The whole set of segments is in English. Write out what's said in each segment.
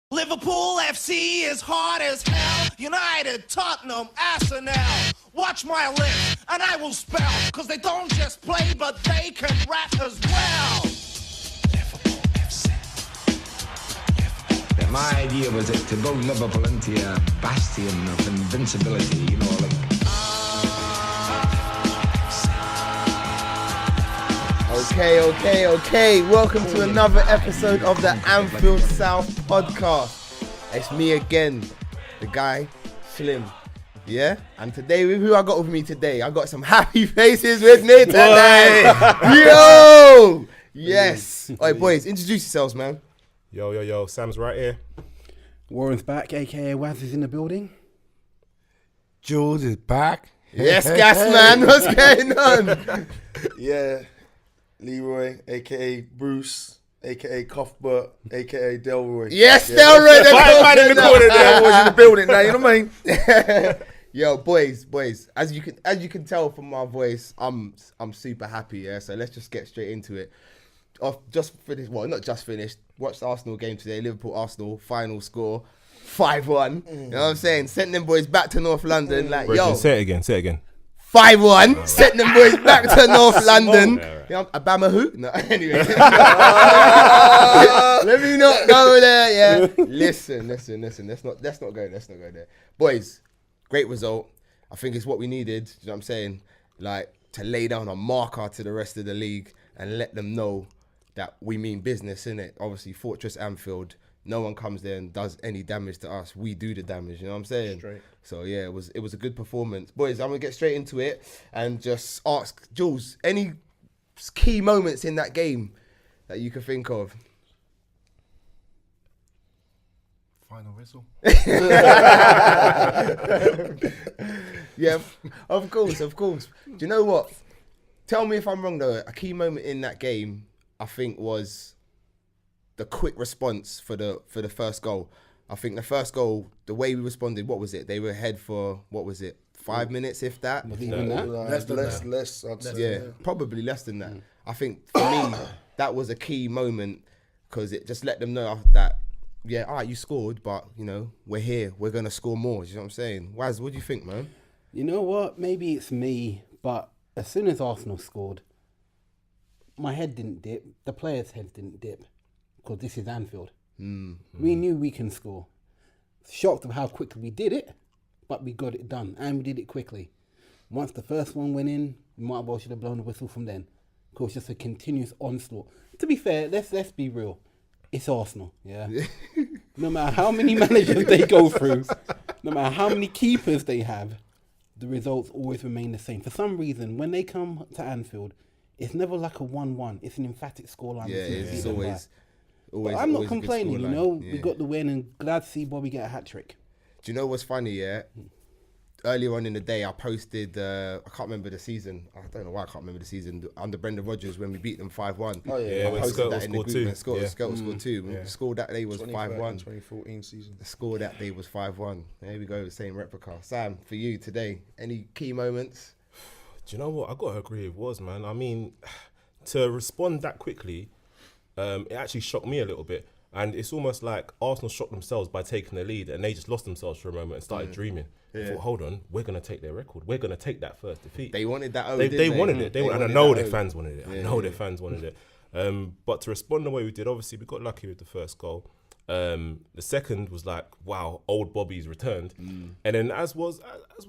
Liverpool FC is hard as hell. United, Tottenham, Arsenal. Watch my lips and I will spell. Cause they don't just play, but they can rap as well. Liverpool FC. Yeah, my idea was to go Liverpool into a bastion of invincibility, you know, like... Okay. Welcome to another episode of the Anfield South podcast. It's me again, the guy, Slim. Yeah? And today, who I got with me today? I got some happy faces with me today. Yo! Yes. All right, boys, introduce yourselves, man. Yo. Sam's right here. Warren's back, aka Wazz is in the building. Jewels is back. Yes, gas man. What's going on? Yeah. Leroy, a.k.a. Bruce, a.k.a. Cuthbert, a.k.a. Delroy. Yes, Delroy. Five man in the corner, Delroy's in the building now, you know what I mean? Yo, boys, as you can tell from my voice, I'm super happy, yeah? So let's just get straight into it. I've just finished, well, not just finished, watched the Arsenal game today, Liverpool-Arsenal, final score, 5-1. You know what I'm saying? Sent them boys back to North London, like, yo. Say it again. 5-1, sent them boys back to North London. Yeah, Obama who? No, anyway. Let me not go there, yeah. Listen. Let's not go there. Boys, great result. I think it's what we needed, you know what I'm saying? Like, to lay down a marker to the rest of the league and let them know that we mean business, innit? Obviously, Fortress Anfield. No one comes there and does any damage to us. We do the damage, you know what I'm saying? Straight. So, yeah, it was a good performance. Boys, I'm going to get straight into it and just ask, Jules, any key moments in that game that you can think of? Final whistle. Yeah, of course. Do you know what? Tell me if I'm wrong, though. A key moment in that game, I think, was the quick response for the first goal. I think the first goal, the way we responded, what was it? They were ahead for, 5 minutes, if that? Less. I'd say. Yeah, probably less than that. I think for me, that was a key moment because it just let them know that, yeah, all right, you scored, but, you know, we're here. We're going to score more. You know what I'm saying? Waz, what do you think, man? You know what? Maybe it's me, but as soon as Arsenal scored, my head didn't dip. The players' heads didn't dip because this is Anfield. We knew we can score. Shocked of how quickly we did it, but we got it done and we did it quickly. Once the first one went in, we might well should have blown the whistle from then. Because it's just a continuous onslaught. To be fair, let's be real. It's Arsenal, yeah. No matter how many managers they go through, no matter how many keepers they have, the results always remain the same. For some reason, when they come to Anfield, it's never like a 1-1. It's an emphatic scoreline. Yeah, it's always. But I'm not complaining, you know. Yeah. We got the win and glad to see Bobby get a hat-trick. Do you know what's funny, yeah? Earlier on in the day, I posted, I can't remember the season. I don't know why I can't remember the season. Under Brendan Rodgers when we beat them 5-1. Oh, yeah. I posted that in the group. Scored two. Yeah. The score that day was 5-1. 2014 season. The score that day was 5-1. There we go, the same replica. Sam, for you today, any key moments? Do you know what? I got to agree with Waz, man. I mean, to respond that quickly, it actually shocked me a little bit. And it's almost like Arsenal shocked themselves by taking the lead and they just lost themselves for a moment and started dreaming. I thought, hold on, we're going to take their record. We're going to take that first defeat. They wanted that. They wanted it. And I know their fans wanted it. I know their fans wanted it. But to respond the way we did, obviously, we got lucky with the first goal. The second was like, wow, old Bobby's returned. And then as was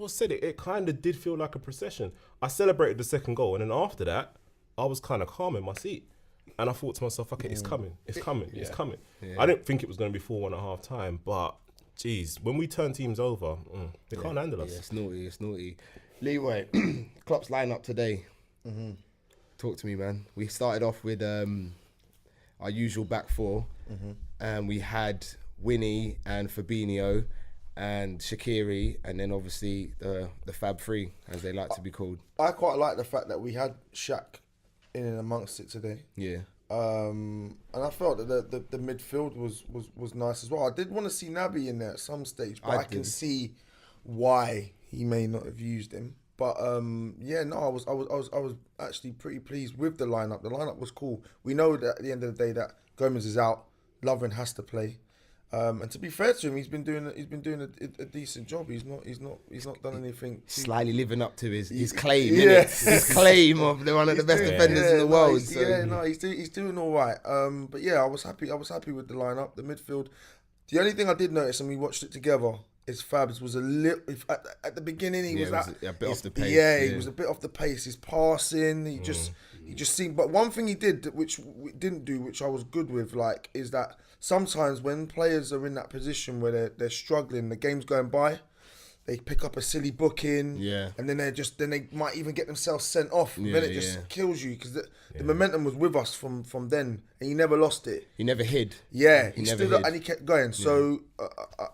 said, it kind of did feel like a procession. I celebrated the second goal. And then after that, I was kind of calm in my seat. And I thought to myself, okay, it's coming. Yeah. I didn't think it was going to be 4-1 at half time, but geez, when we turn teams over, they can't handle us. Yeah, it's naughty. Leroy, Klopp's lineup today. Talk to me, man. We started off with our usual back four, and we had Winnie and Fabinho and Shaqiri, and then obviously the Fab Three, as they like to be called. I quite like the fact that we had Shaq in and amongst it today. Yeah. And I felt that the midfield was nice as well. I did want to see Naby in there at some stage, but I can see why he may not have used him. But I was actually pretty pleased with the lineup. The lineup was cool. We know that at the end of the day that Gomez is out, Lovren has to play. And to be fair to him, he's been doing a decent job. He's not done anything. Slightly living up to his claim, his claim of one of the best defenders in the world. He's doing all right. But yeah, I was happy with the lineup, the midfield. The only thing I did notice, and we watched it together, is Fabs was a little at the beginning. He was a bit off the pace. Yeah, he was a bit off the pace. His passing, he just seemed. But one thing he did, which we didn't do, which I was good with, like, is that sometimes when players are in that position where they're struggling, the game's going by, they pick up a silly booking, and then they might even get themselves sent off. And then it just kills you because the momentum was with us from then, and he never lost it. He never hid. Yeah, he stood up and he kept going. So,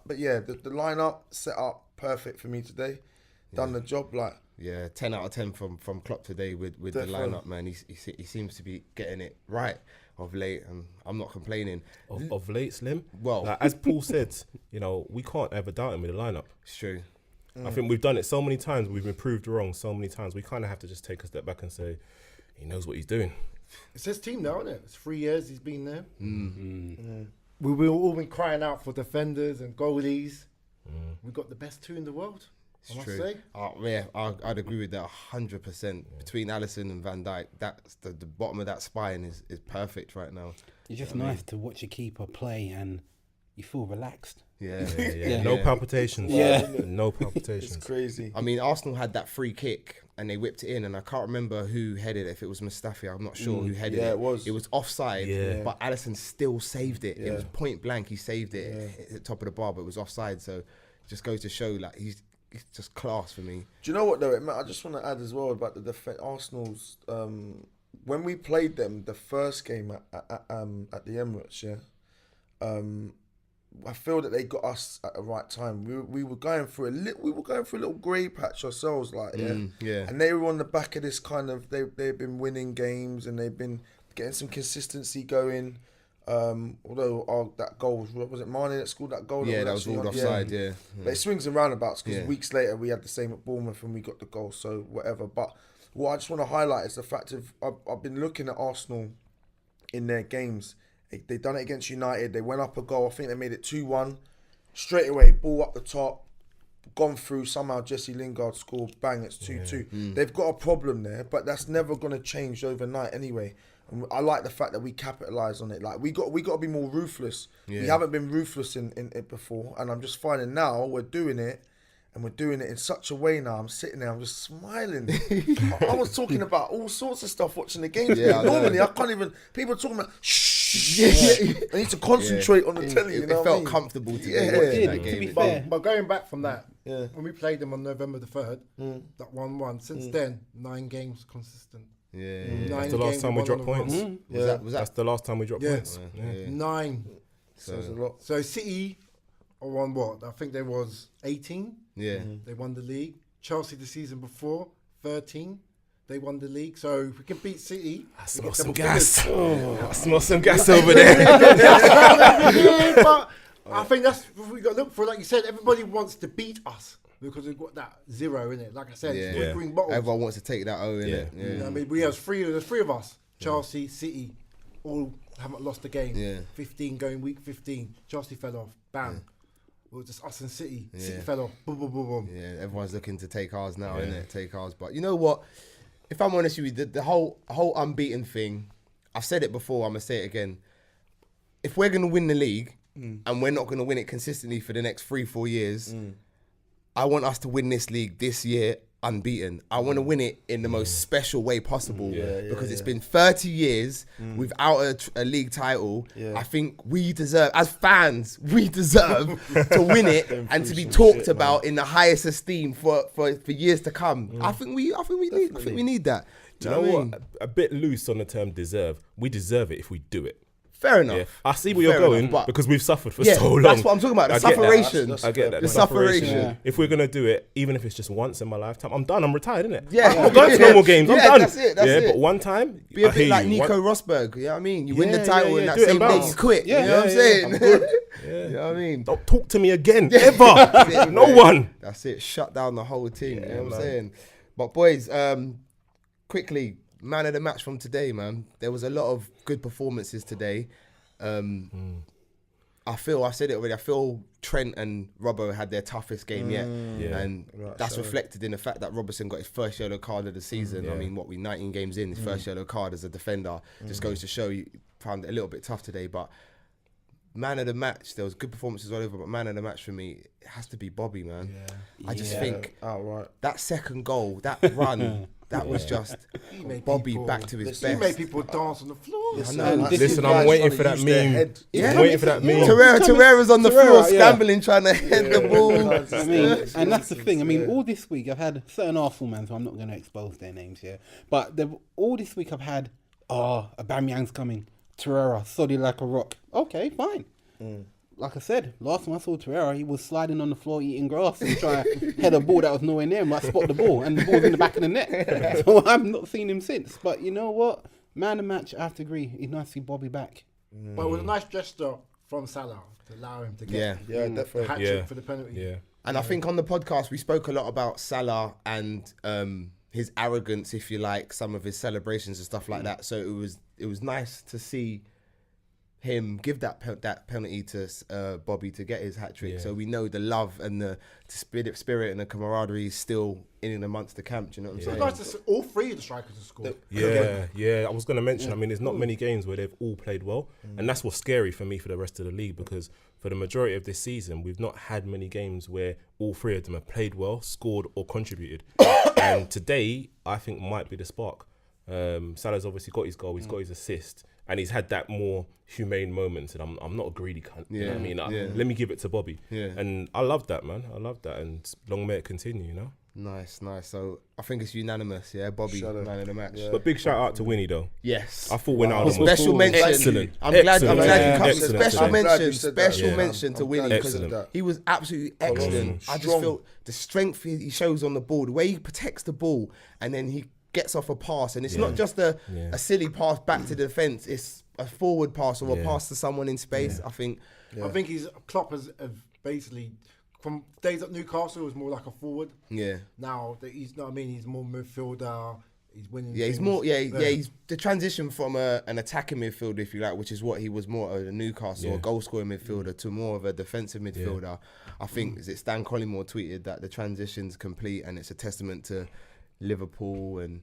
but yeah, the lineup set up perfect for me today. Done the job, like. Yeah, 10 out of 10 from Klopp today with the lineup, man. He seems to be getting it right of late, and I'm not complaining. Of late, Slim? Well, like, as Paul said, we can't ever doubt him with the lineup. It's true. I think we've done it so many times, we've been proved wrong so many times. We kind of have to just take a step back and say, he knows what he's doing. It's his team now, isn't it? It's 3 years he's been there. We've all been crying out for defenders and goalies. We've got the best two in the world. It's true. I'd agree with that 100%. Between Alisson and Van Dijk, that's the bottom of that spine is perfect right now. It's just nice to watch a keeper play and you feel relaxed. Yeah. No palpitations. No palpitations. It's crazy. I mean, Arsenal had that free kick and they whipped it in, and I can't remember who headed it. If it was Mustafi, I'm not sure who headed it. Yeah, it was. It was offside, but Alisson still saved it. Yeah. It was point blank. He saved it at the top of the bar, but it was offside. So it just goes to show, like, he's just class for me. Do you know what though? I just want to add as well about the Arsenal's. When we played them the first game at the Emirates, I feel that they got us at the right time. We were going through a little grey patch ourselves, like and they were on the back of this kind of they've been winning games and they've been getting some consistency going. Although that goal was it Mane that scored that goal? Yeah, that was ruled offside. Yeah. But it swings and roundabouts because weeks later we had the same at Bournemouth and we got the goal. So whatever. But what I just want to highlight is the fact of I've been looking at Arsenal in their games. They done it against United. They went up a goal. I think they made it 2-1. Straight away, ball up the top, gone through. Somehow Jesse Lingard scored. Bang, it's 2-2. They've got a problem there, but that's never going to change overnight anyway. And I like the fact that we capitalise on it. Like we got to be more ruthless. We haven't been ruthless in it before, and I'm just finding now we're doing it. And we're doing it in such a way now. I'm sitting there, I'm just smiling. I was talking about all sorts of stuff watching the games. Normally, I can't even. People are talking about shh. I need to concentrate on the telly. It felt comfortable to watching that game. But going back from that, when we played them on November the 3rd, that 1-1. Since then, 9 games consistent. That's the last time we dropped points. That's the last time we dropped points. 9. So a lot. So City won what? I think there was 18. Yeah. They won the league. Chelsea the season before, 13. They won the league. So if we can beat City, I smell some gas. I smell some gas over there. But I think that's what we got to look for. Like you said, everybody wants to beat us because we've got that 0 in it. Like I said, it's green bottles. Everyone wants to take that O in it. You know what I mean, there's three of us. Chelsea, City, all haven't lost a game. 15 going week 15. Chelsea fell off. Bam. It was just us and City. City fell off. Boom, boom, boom, boom. Yeah, everyone's looking to take ours now, innit? Take ours. But you know what? If I'm honest with you, the whole unbeaten thing, I've said it before, I'm going to say it again. If we're going to win the league, and we're not going to win it consistently for the next 3-4 years, I want us to win this league this year unbeaten. I want to win it in the most special way possible because it's been 30 years without a league title. I think we deserve, as fans, we deserve to win it and to be talked about in the highest esteem for years to come. I think we need that. Do you know what? A bit loose on the term deserve. We deserve it if we do it. Fair enough. Yeah. I see where you're going because we've suffered for so long. That's what I'm talking about. The sufferation. I get that. The sufferation. Yeah. If we're going to do it, even if it's just once in my lifetime, I'm done. I'm retired, innit? Yeah. I'm going to no more games. I'm done. That's it. But one time, be a bit like Nico Rosberg. You know what I mean? You win the title and that same day you quit. You know what I'm saying? I'm good. You know what I mean? Don't talk to me again, ever. No one. That's it. Shut down the whole team. You know what I'm saying? But boys, quickly, man of the match from today, man. There was a lot of good performances today. I said it already, I feel Trent and Robbo had their toughest game yet. Yeah. And that's reflected in the fact that Robertson got his first yellow card of the season. I mean, we 19 games in, his first yellow card as a defender. Just goes to show you, found it a little bit tough today. But man of the match, there was good performances all over, but man of the match for me, it has to be Bobby, man. I just think that second goal, that run, that was just Bobby back to his best. He made people dance on the floor. Listen, I'm waiting for that meme. I'm waiting for that meme. Torreira's on the floor, scrambling, trying to head the ball. I mean, and that's the thing. I mean, all this week I've had certain Arsenal men, so I'm not going to expose their names here. But all this week I've had, Aubameyang's coming. Torreira, solid like a rock. Okay, fine. Like I said, last time I saw Torreira, he was sliding on the floor eating grass and trying to head a ball that was nowhere near him, like spot the ball, and the ball's in the back of the net. So I've not seen him since. But you know what? Man of the match, I have to agree. It's nice to see Bobby back. But it was a nice gesture from Salah to allow him to get definitely. hat trick for the penalty. Yeah. And I think on the podcast, we spoke a lot about Salah and his arrogance, if you like, some of his celebrations and stuff like that. So it was nice to see him give that penalty to Bobby to get his hat trick. So we know the love and the spirit and the camaraderie is still in amongst the camp. Do you know what I'm saying? Nice to see all three of the strikers have scored. Yeah. I was going to mention, I mean, there's not many games where they've all played well. And that's what's scary for me for the rest of the league, because for the majority of this season, we've not had many games where all three of them have played well, scored or contributed. And today, I think might be the spark. Salah's obviously got his goal, he's got his assist, and he's had that more humane moment. And I'm not a greedy cunt. You know what I mean? Let me give it to Bobby. And I love that, man. I love that. And long may it continue, you know? Nice. So I think it's unanimous, Bobby, man of the match. But big shout out to Winnie, though. Yes. I thought Wijnaldum was special mention. excellent. I'm glad you Excellent. Special mention to Winnie, because he was absolutely excellent. I just felt the strength he shows on the ball, the way he protects the ball, and then he gets off a pass, and it's not just a silly pass back to the defence, it's a forward pass or a pass to someone in space. I think Klopp has basically, from days at Newcastle, it was more like a forward. Now that he's he's more midfielder. He's winning. He's more. He's the transition from an attacking midfielder, if you like, which is what he was more of a Newcastle, a goal scoring midfielder, to more of a defensive midfielder. I think Stan Collymore tweeted that the transition's complete, and it's a testament to Liverpool and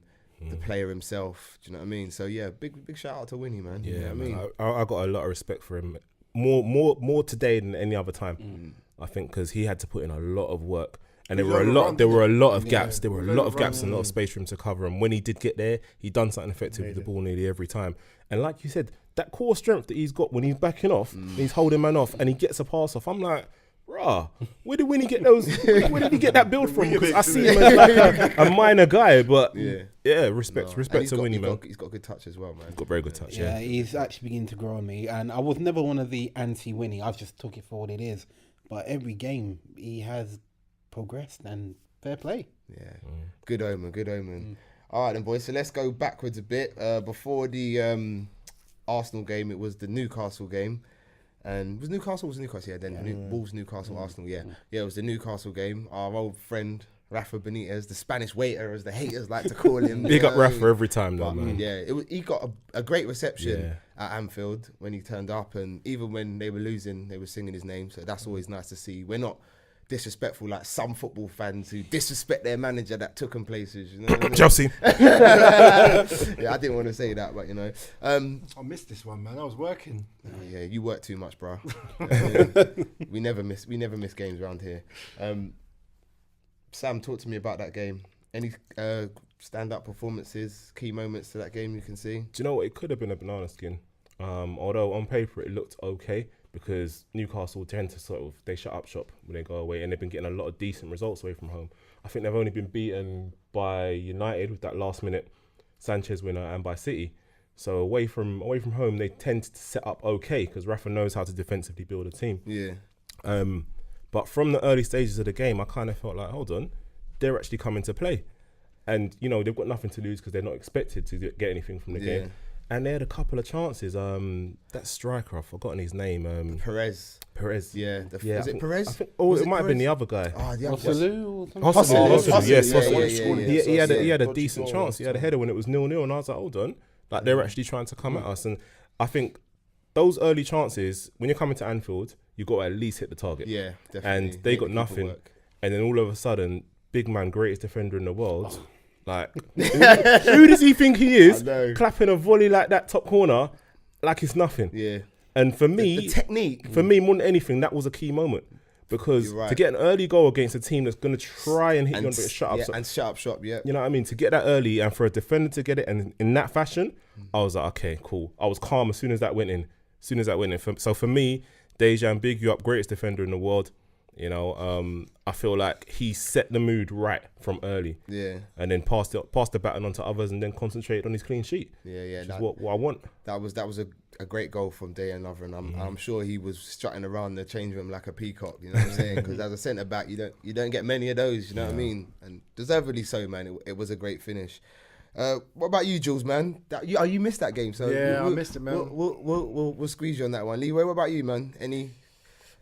the player himself. Do you know what I mean? So big shout out to Winnie, man. Yeah, you know what I mean, I got a lot of respect for him. More today than any other time. I think because he had to put in a lot of work, and there were a lot of gaps. There were a lot of gaps and a lot of space for him to cover. And when he did get there, he done something effective with the ball nearly every time. And like you said, that core strength that he's got when he's backing off, he's holding man off, and he gets a pass off. I'm like, bruh, where did Winnie get those? Where did he get that build from? Because I see him as like a minor guy, but respect to Winnie, man. He's got good touch as well, man. He's got very good touch. Yeah, he's actually beginning to grow on me, and I was never one of the anti-Winnie. I've just took it for what it is. But every game he has progressed, and fair play. Yeah, good omen. All right then, boys. So let's go backwards a bit. Before the Arsenal game, it was the Newcastle game. And was Newcastle? Yeah, then Wolves, Newcastle, Arsenal. Yeah, it was the Newcastle game. Our old friend Rafa Benitez, the Spanish waiter, as the haters like to call him. Big up Rafa every time, though, man. Yeah, he got a great reception at Anfield when he turned up, and even when they were losing, they were singing his name. So that's always nice to see. We're not disrespectful like some football fans who disrespect their manager that took them places. You know what I mean? Chelsea. I didn't want to say that, but you know. I missed this one, man. I was working. Yeah, you work too much, bro. We never miss games around here. Sam, talk to me about that game. Any stand-up performances, key moments to that game you can see? Do you know what? It could have been a banana skin. Although on paper it looked okay, because Newcastle tend to they shut up shop when they go away, and they've been getting a lot of decent results away from home. I think they've only been beaten by United with that last minute Sanchez winner, and by City. So away from home, they tend to set up okay, because Rafa knows how to defensively build a team. Yeah. But from the early stages of the game, I kind of felt like, hold on, they're actually coming to play. And, you know, they've got nothing to lose because they're not expected to get anything from the game. And they had a couple of chances. That striker, I've forgotten his name. Perez. Yeah. Is it Perez? It might have been the other guy. Hosselu, yes. He had a decent chance. He had a header when it was 0-0, and I was like, hold on. Like, they're actually trying to come at us. And I think those early chances, when you're coming to Anfield, you got to at least hit the target. Yeah, definitely. And they Make got people nothing. work. And then all of a sudden, big man, greatest defender in the world. Like, who does he think he is? I know. Clapping a volley like that top corner, like it's nothing. Yeah. And for me, The technique. for me, more than anything, that was a key moment. Because You're right. to get an early goal against a team that's going to try and hit you on the shut up. Yeah, and shut up shop, yeah. You know what I mean? To get that early and for a defender to get it and in that fashion, I was like, okay, cool. I was calm as soon as that went in. So for me, Dejan, big you up, greatest defender in the world. You know, I feel like he set the mood right from early. Yeah. And then passed the baton on to others and then concentrated on his clean sheet. Yeah. Which is what I want. That was a great goal from Dejan Lovren, and I'm sure he was strutting around the change room like a peacock. You know what I'm saying? Because as a centre back, you don't get many of those. You know what I mean? And deservedly so, man. It was a great finish. What about you, Jules, man? You missed that game, so Yeah, I missed it, man. We'll squeeze you on that one. Leroy, what about you, man? Any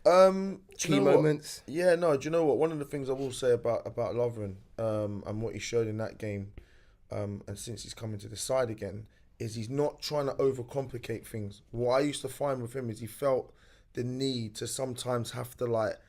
key you know moments? What? Yeah, no. Do you know what? One of the things I will say about Lovren and what he showed in that game, and since he's coming to the side again, is he's not trying to overcomplicate things. What I used to find with him is he felt the need to sometimes have to like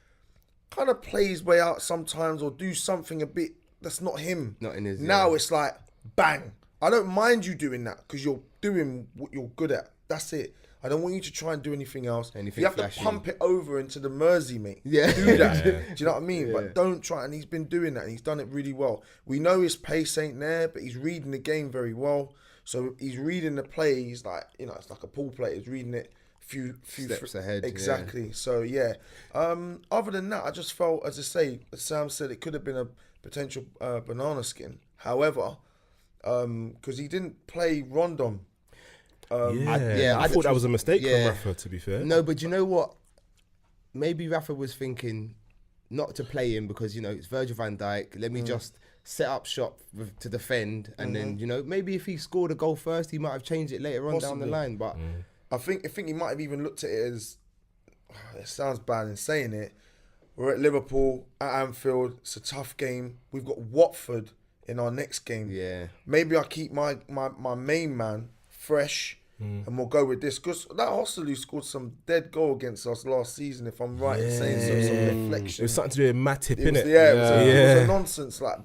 kind of play his way out sometimes or do something a bit that's not him. Not in his. Now it's like bang. I don't mind you doing that because you're doing what you're good at. That's it. I don't want you to try and do anything else. Anything you have flashy. to pump it over into the Mersey, mate. Yeah. Do that. Do you know what I mean? Yeah. But don't try. And he's been doing that. And he's done it really well. We know his pace ain't there, but he's reading the game very well. So he's reading the play. He's like, it's like a pool player. He's reading it few Steps ahead. Exactly. Yeah. So yeah. Other than that, I just felt, as I say, as Sam said, it could have been a potential banana skin. However, because he didn't play Rondon. I thought that was a mistake from Rafa, to be fair. No, but you know what? Maybe Rafa was thinking not to play him because, it's Virgil van Dijk. Let me just set up shop to defend. And then, maybe if he scored a goal first, he might have changed it later on down the line. But I think he might have even looked at it as, it sounds bad in saying it, we're at Liverpool, at Anfield. It's a tough game. We've got Watford in our next game. Yeah. Maybe I keep my main man fresh. And we'll go with this because that Hostelou scored some dead goal against us last season. If I'm right in saying so, some reflection. It was something to do with Matip, innit? It was a nonsense. Like,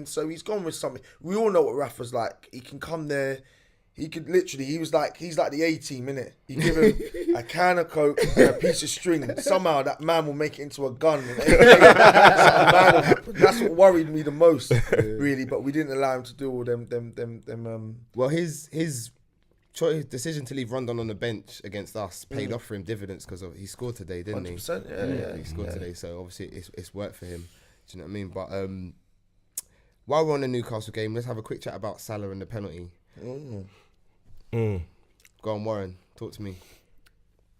so he's gone with something. We all know what Rafa's like. He can come there. He could literally. He's like the A-team, innit? You give him a can of Coke and a piece of string. Somehow that man will make it into a gun. That's what worried me the most, really. But we didn't allow him to do all them. Well, his decision to leave Rondon on the bench against us paid off for him dividends because he scored today, didn't he? 100%, yeah. He scored today, so obviously it's worked for him. Do you know what I mean? But while we're on the Newcastle game, let's have a quick chat about Salah and the penalty. Go on, Warren, talk to me.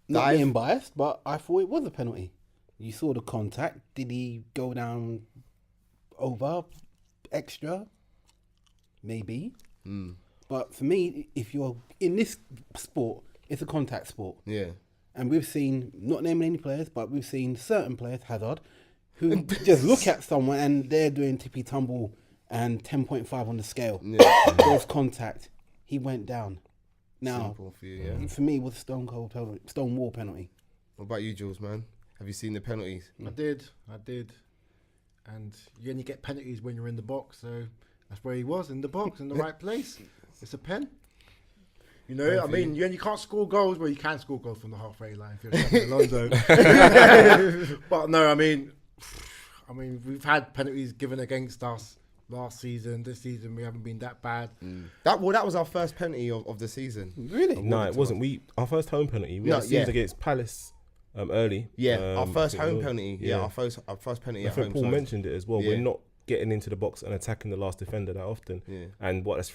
Not being biased, but I thought it was a penalty. You saw the contact. Did he go down over extra? Maybe. But for me, if you're in this sport, it's a contact sport. Yeah. And we've seen, not naming any players, but we've seen certain players, Hazard, who just look at someone and they're doing tippy tumble and 10.5 on the scale. Yeah. There's contact. He went down. Now, Simple for you, yeah. for me, it was a Stonewall penalty. What about you, Jules, man? Have you seen the penalties? I did. And you only get penalties when you're in the box, so that's where he was, in the box, in the right place. It's a pen. You can't score goals. Well, you can score goals from the halfway line if you're Alonso. But no, I mean, we've had penalties given against us last season. This season, we haven't been that bad. That was our first penalty of the season. Really? No, it wasn't. Our first home penalty. We had against Palace early. Yeah, our first home penalty. Yeah, our first penalty I at think home. Paul So mentioned it as well. Yeah. We're not getting into the box and attacking the last defender that often. Yeah. And that's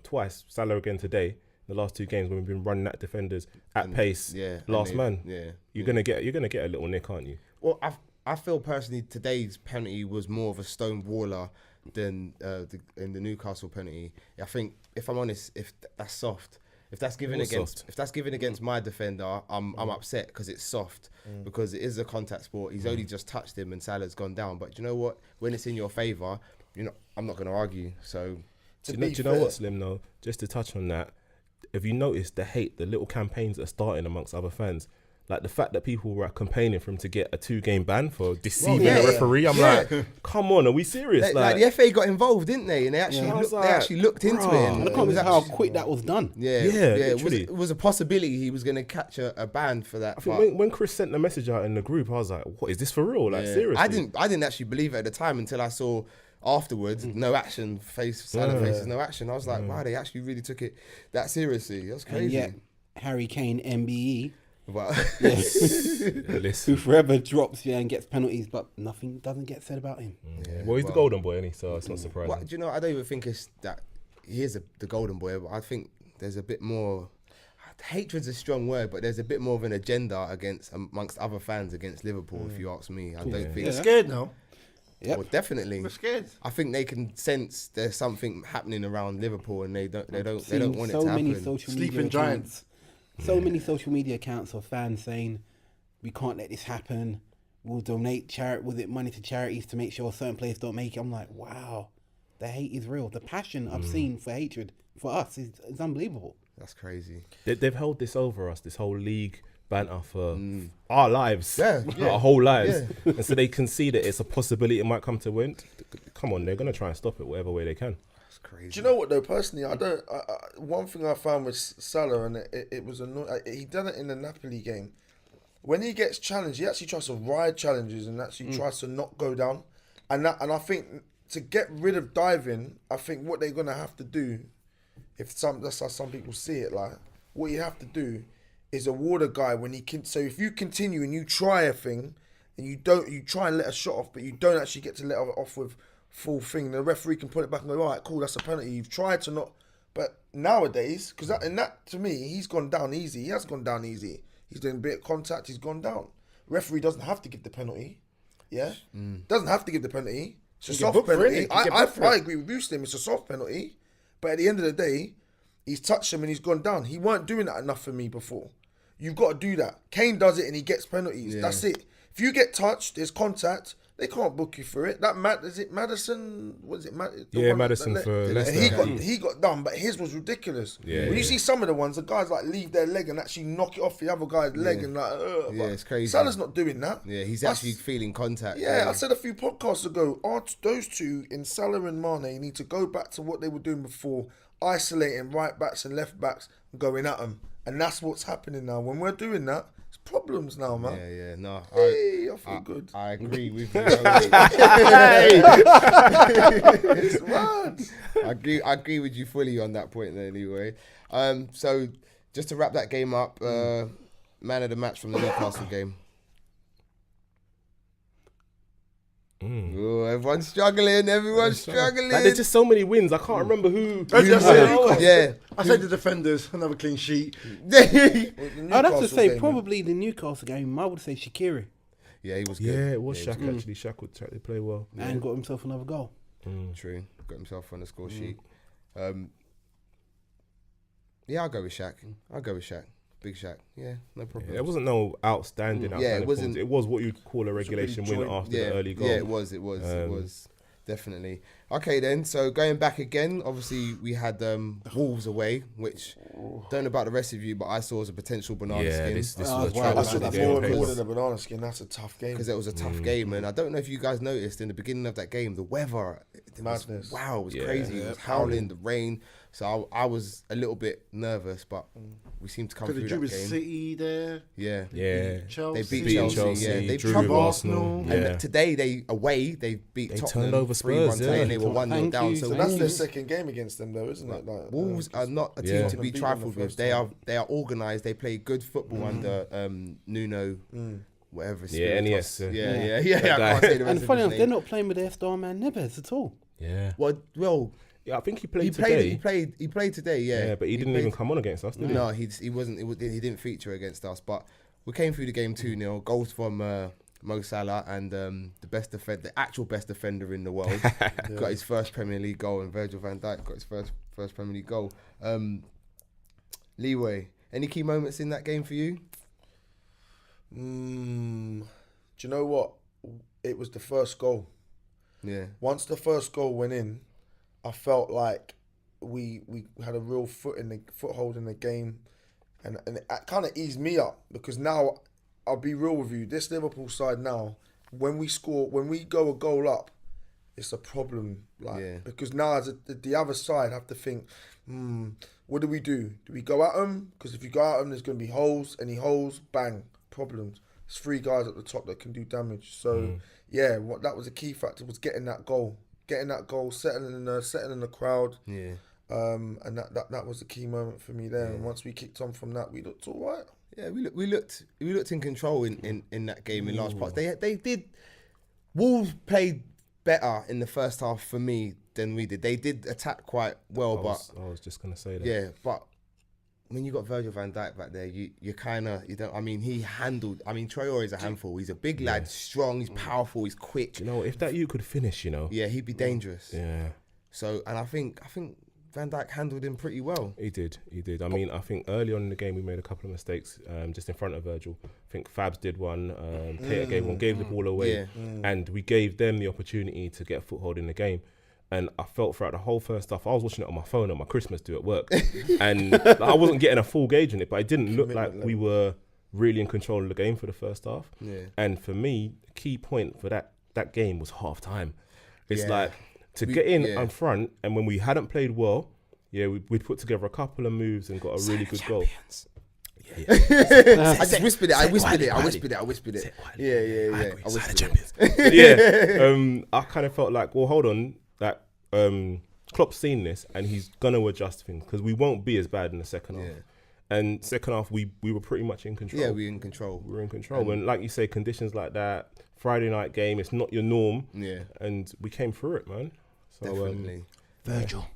twice. Salah again today. The last two games when we've been running at defenders at pace. Yeah, last man. Yeah, You're gonna get a little nick, aren't you? Well, I feel personally today's penalty was more of a stonewaller than in the Newcastle penalty. I think, if I'm honest, if that's soft, if that's given against my defender, I'm upset because it's soft because it is a contact sport. He's only just touched him and Salah's gone down. But you know what? When it's in your favour, I'm not going to argue. So do you know what, Slim? Though, just to touch on that, have you noticed the hate, the little campaigns that are starting amongst other fans? Like the fact that people were campaigning for him to get a 2-game ban for deceiving a referee. I'm like, come on, are we serious? Like the FA got involved, didn't they? And they actually looked into it. And Look at how quick that was done. It was a possibility he was going to catch a ban for that. I think when Chris sent the message out in the group, I was like, what, is this for real? Like, seriously? I didn't actually believe it at the time until I saw afterwards, no action, Salah faces no action. I was like, wow, they actually really took it that seriously. That's crazy. And yet, Harry Kane, MBE, Wow. who forever drops and gets penalties, but nothing doesn't get said about him. Well, he's the golden boy, isn't he? So it's not surprising. Well, do you know, I don't even think it's that he is the golden boy, but I think there's a bit more. Hatred's a strong word, but there's a bit more of an agenda amongst other fans against Liverpool, if you ask me. I don't think they're scared now. Yep. Well, definitely. We're scared. I think they can sense there's something happening around Liverpool, and they don't want it to happen. Sleeping giants. So many social media accounts of fans saying, "We can't let this happen. We'll donate money to charities to make sure certain players don't make it." I'm like, wow, the hate is real. The passion I've seen for hatred for us is unbelievable. That's crazy. They've held this over us, this whole league banter for our lives, our whole lives, and so they can see that it's a possibility it might come to win. Come on, they're gonna try and stop it whatever way they can. Crazy. Do you know what though? Personally, one thing I found with Salah, and it was annoying. He done it in the Napoli game. When he gets challenged, he actually tries to ride challenges and actually tries to not go down. And I think to get rid of diving, I think what they're gonna have to do, that's how some people see it. Like what you have to do is award a guy when he can. So if you continue and you try a thing, and you try and let a shot off, but you don't actually get to let it off with full thing, the referee can put it back and go, all right, cool, that's a penalty. You've tried to not, but nowadays, because that to me, he's gone down easy. He has gone down easy. He's doing a bit of contact. He's gone down. Referee doesn't have to give the penalty. Yeah, doesn't have to give the penalty. It's a soft penalty. I agree with you, Slim. It's a soft penalty, but at the end of the day, he's touched him and he's gone down. He weren't doing that enough for me before. You've got to do that. Kane does it and he gets penalties. That's it. If you get touched, there's contact. They can't book you for it. Is it Maddison? What is it? Madison for Leicester. He got done, but his was ridiculous. Yeah, when you see some of the ones, the guys like leave their leg and actually knock it off the other guy's leg and like, it's crazy. Salah's not doing that. Yeah, he's actually feeling contact. Yeah, I said a few podcasts ago, those two in Salah and Mane need to go back to what they were doing before, isolating right backs and left backs and going at them. And that's what's happening now. When we're doing that, it's problems now, man. Yeah, no. I feel good. I agree with you. It's mad. I agree with you fully on that point there, anyway. So, just to wrap that game up, man of the match from the Newcastle game. Oh, everyone's struggling. Like, there's just so many wins. I can't remember who. I said the defenders, another clean sheet. I'd have to say probably the Newcastle game. I would say Shaqiri. Yeah, he was good. Yeah, it was Shaq actually. Shaq would try to play well. And got himself another goal. True. Got himself on the score sheet. Yeah, I'll go with Shaq. Big Shaq. Yeah, no problem. Yeah, it wasn't no outstanding. It wasn't. It was what you'd call a regulation win after the early goal. Yeah, it was definitely. Okay, then. So going back again, obviously we had Wolves away, which don't know about the rest of you, but I saw as a potential banana skin. This was a That's more game. than a banana skin. That's a tough game. Because it was a tough game, and I don't know if you guys noticed in the beginning of that game, the weather, Madness. It was crazy. It was howling, the rain. So I was a little bit nervous, but we seemed to come through that game. Because the City there. Yeah. Chelsea. They beat Chelsea. Yeah, they drew with Arsenal. And today they beat Tottenham. Turned over Spurs. And they were 1-0 down. So that's their second game against them, though, isn't it? Like, Wolves are not a team to be trifled with. They are organised. They play good football under Nuno. Whatever. NES. Yeah. I can't say the rest And of funny his enough, name. they're not playing with their star man Neves at all. Yeah. Well. Yeah, I think he played today. He played today. Yeah, but he didn't even come on against us, did he? No, he wasn't. He didn't feature against us. But we came through the game 2-0. Goals from Mo Salah and the actual best defender in the world, got his first Premier League goal, and Virgil van Dijk got his first Premier League goal. Leroy, any key moments in that game for you? Do you know what? It was the first goal. Yeah. Once the first goal went in, I felt like we had a real foothold in the game, and it kind of eased me up because now I'll be real with you. This Liverpool side now, when we go a goal up, it's a problem. Because now the other side have to think, what do we do? Do we go at them? Because if you go at them, there's going to be holes. Any holes, bang, problems. There's 3 guys at the top that can do damage. So that was a key factor, was getting that goal, settling in the crowd. Yeah. And that was a key moment for me there. Yeah. And once we kicked on from that, we looked all right. Yeah, we looked in control in that game in large parts. They did. Wolves played better in the first half for me than we did. They did attack quite well, I was just gonna say that. Yeah, but when you got Virgil van Dijk back there, you don't. I mean, he handled. I mean, Traore is a handful. He's a big lad, strong. He's powerful. He's quick. You know, if that you could finish, Yeah, he'd be dangerous. Yeah. So, and I think Van Dijk handled him pretty well. He did. I mean, I think early on in the game we made a couple of mistakes just in front of Virgil. I think Fabs did one, Keita gave the ball away, and we gave them the opportunity to get a foothold in the game. And I felt throughout the whole first half, I was watching it on my phone on my Christmas do at work, and I wasn't getting a full gauge on it, but it didn't look like we were really in control of the game for the first half. Yeah. And for me, the key point for that game was half time. It's like, to get in front, and when we hadn't played well, we'd put together a couple of moves and got a really good goal. I just whispered it. I whispered it. Yeah. I whispered it. I kind of felt like, well, hold on, that Klopp's seen this and he's gonna adjust things because we won't be as bad in the second half. And second half, we were pretty much in control. Yeah, we were in control. And like you say, conditions like that, Friday night game, it's not your norm. Yeah. And we came through it, man. So, definitely. Virgil.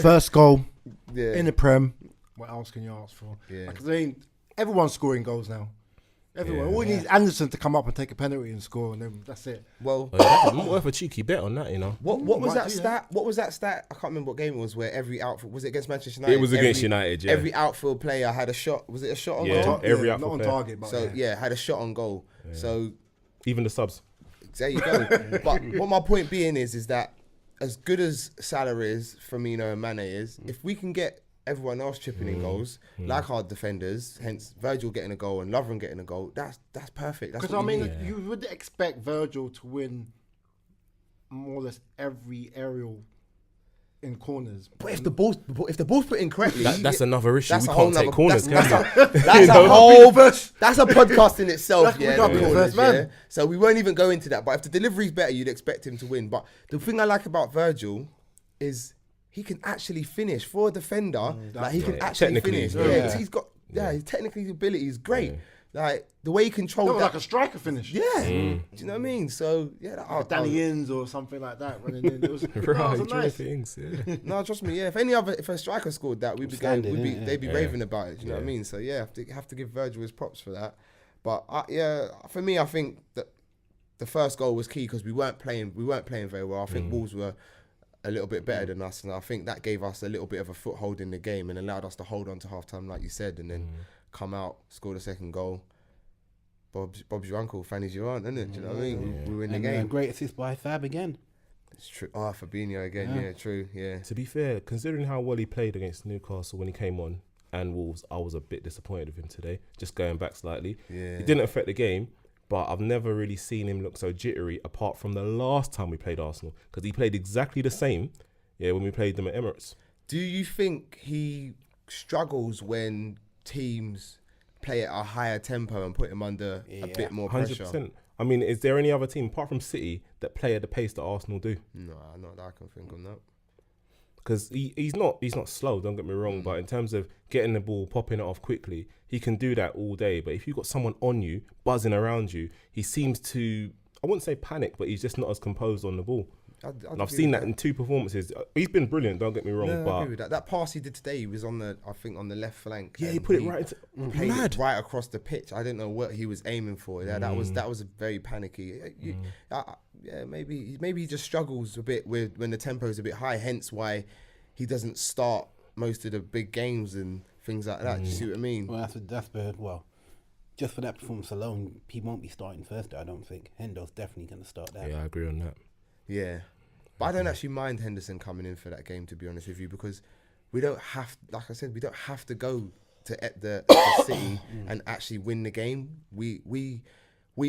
First goal in the Prem. What else can you ask for? Yeah. Because everyone's scoring goals now. Everyone. All you need is Anderson to come up and take a penalty and score, and then that's it. Well, I'm worth a cheeky bet on that, What was that stat? What was that stat? I can't remember what game it was where every outfield, was it against Manchester United? It was against United, yeah. Every outfield player had a shot. Was it a shot on goal? Every outfield not on target, but had a shot on goal. Yeah. So even the subs. There you go. But what my point being is that as good as Salah is, Firmino and Mane is, if we can get everyone else chipping in goals, like our defenders, hence Virgil getting a goal and Lovren getting a goal, that's perfect. Because you would expect Virgil to win more or less every aerial in corners. But if the ball's put in correctly, that's another issue. We can't take corners. That's a podcast in itself. So we won't even go into that. But if the delivery's better, you'd expect him to win. But the thing I like about Virgil is he can actually finish for a defender. He can actually finish. He's got his technical ability is great. Yeah. Like the way he controlled that, like a striker finish. Yeah, do you know what I mean? So Danny Ings or something like that running in. It was nice. Things, No, trust me. Yeah, if a striker scored that, they'd be raving about it. Do you know what I mean? So have to give Virgil his props for that. But for me, I think that the first goal was key because we weren't playing very well. I think Wolves were a little bit better than us, and I think that gave us a little bit of a foothold in the game and allowed us to hold on to half time, like you said, and then come out, score the second goal. Bob's your uncle, Fanny's your aunt, isn't it? Do you know what I mean? We were in the game. Great assist by Fab again. It's true. Fabinho again. Yeah, true. Yeah. To be fair, considering how well he played against Newcastle when he came on and Wolves, I was a bit disappointed with him today. Just going back slightly, it didn't affect the game. But I've never really seen him look so jittery apart from the last time we played Arsenal because he played exactly the same when we played them at Emirates. Do you think he struggles when teams play at a higher tempo and put him under a bit more pressure? 100%. I mean, is there any other team apart from City that play at the pace that Arsenal do? No, not that I can think of that. Because he's not slow, don't get me wrong, but in terms of getting the ball, popping it off quickly, he can do that all day. But if you've got someone on you, buzzing around you, he seems to, I wouldn't say panic, but he's just not as composed on the ball. I've seen that in 2 performances. He's been brilliant, don't get me wrong. But I agree with that pass he did today, he was on the left flank. Yeah, he put it right across the pitch. I didn't know what he was aiming for. Yeah, that was very panicky. Maybe he just struggles a bit with when the tempo is a bit high. Hence why he doesn't start most of the big games and things like that. Do you see what I mean? Well, just for that performance alone, he won't be starting Thursday. I don't think Hendo's definitely going to start that. Yeah, I agree on that. Yeah. But I don't actually mind Henderson coming in for that game, to be honest with you, because we don't have, like I said, we don't have to go to the City and actually win the game. We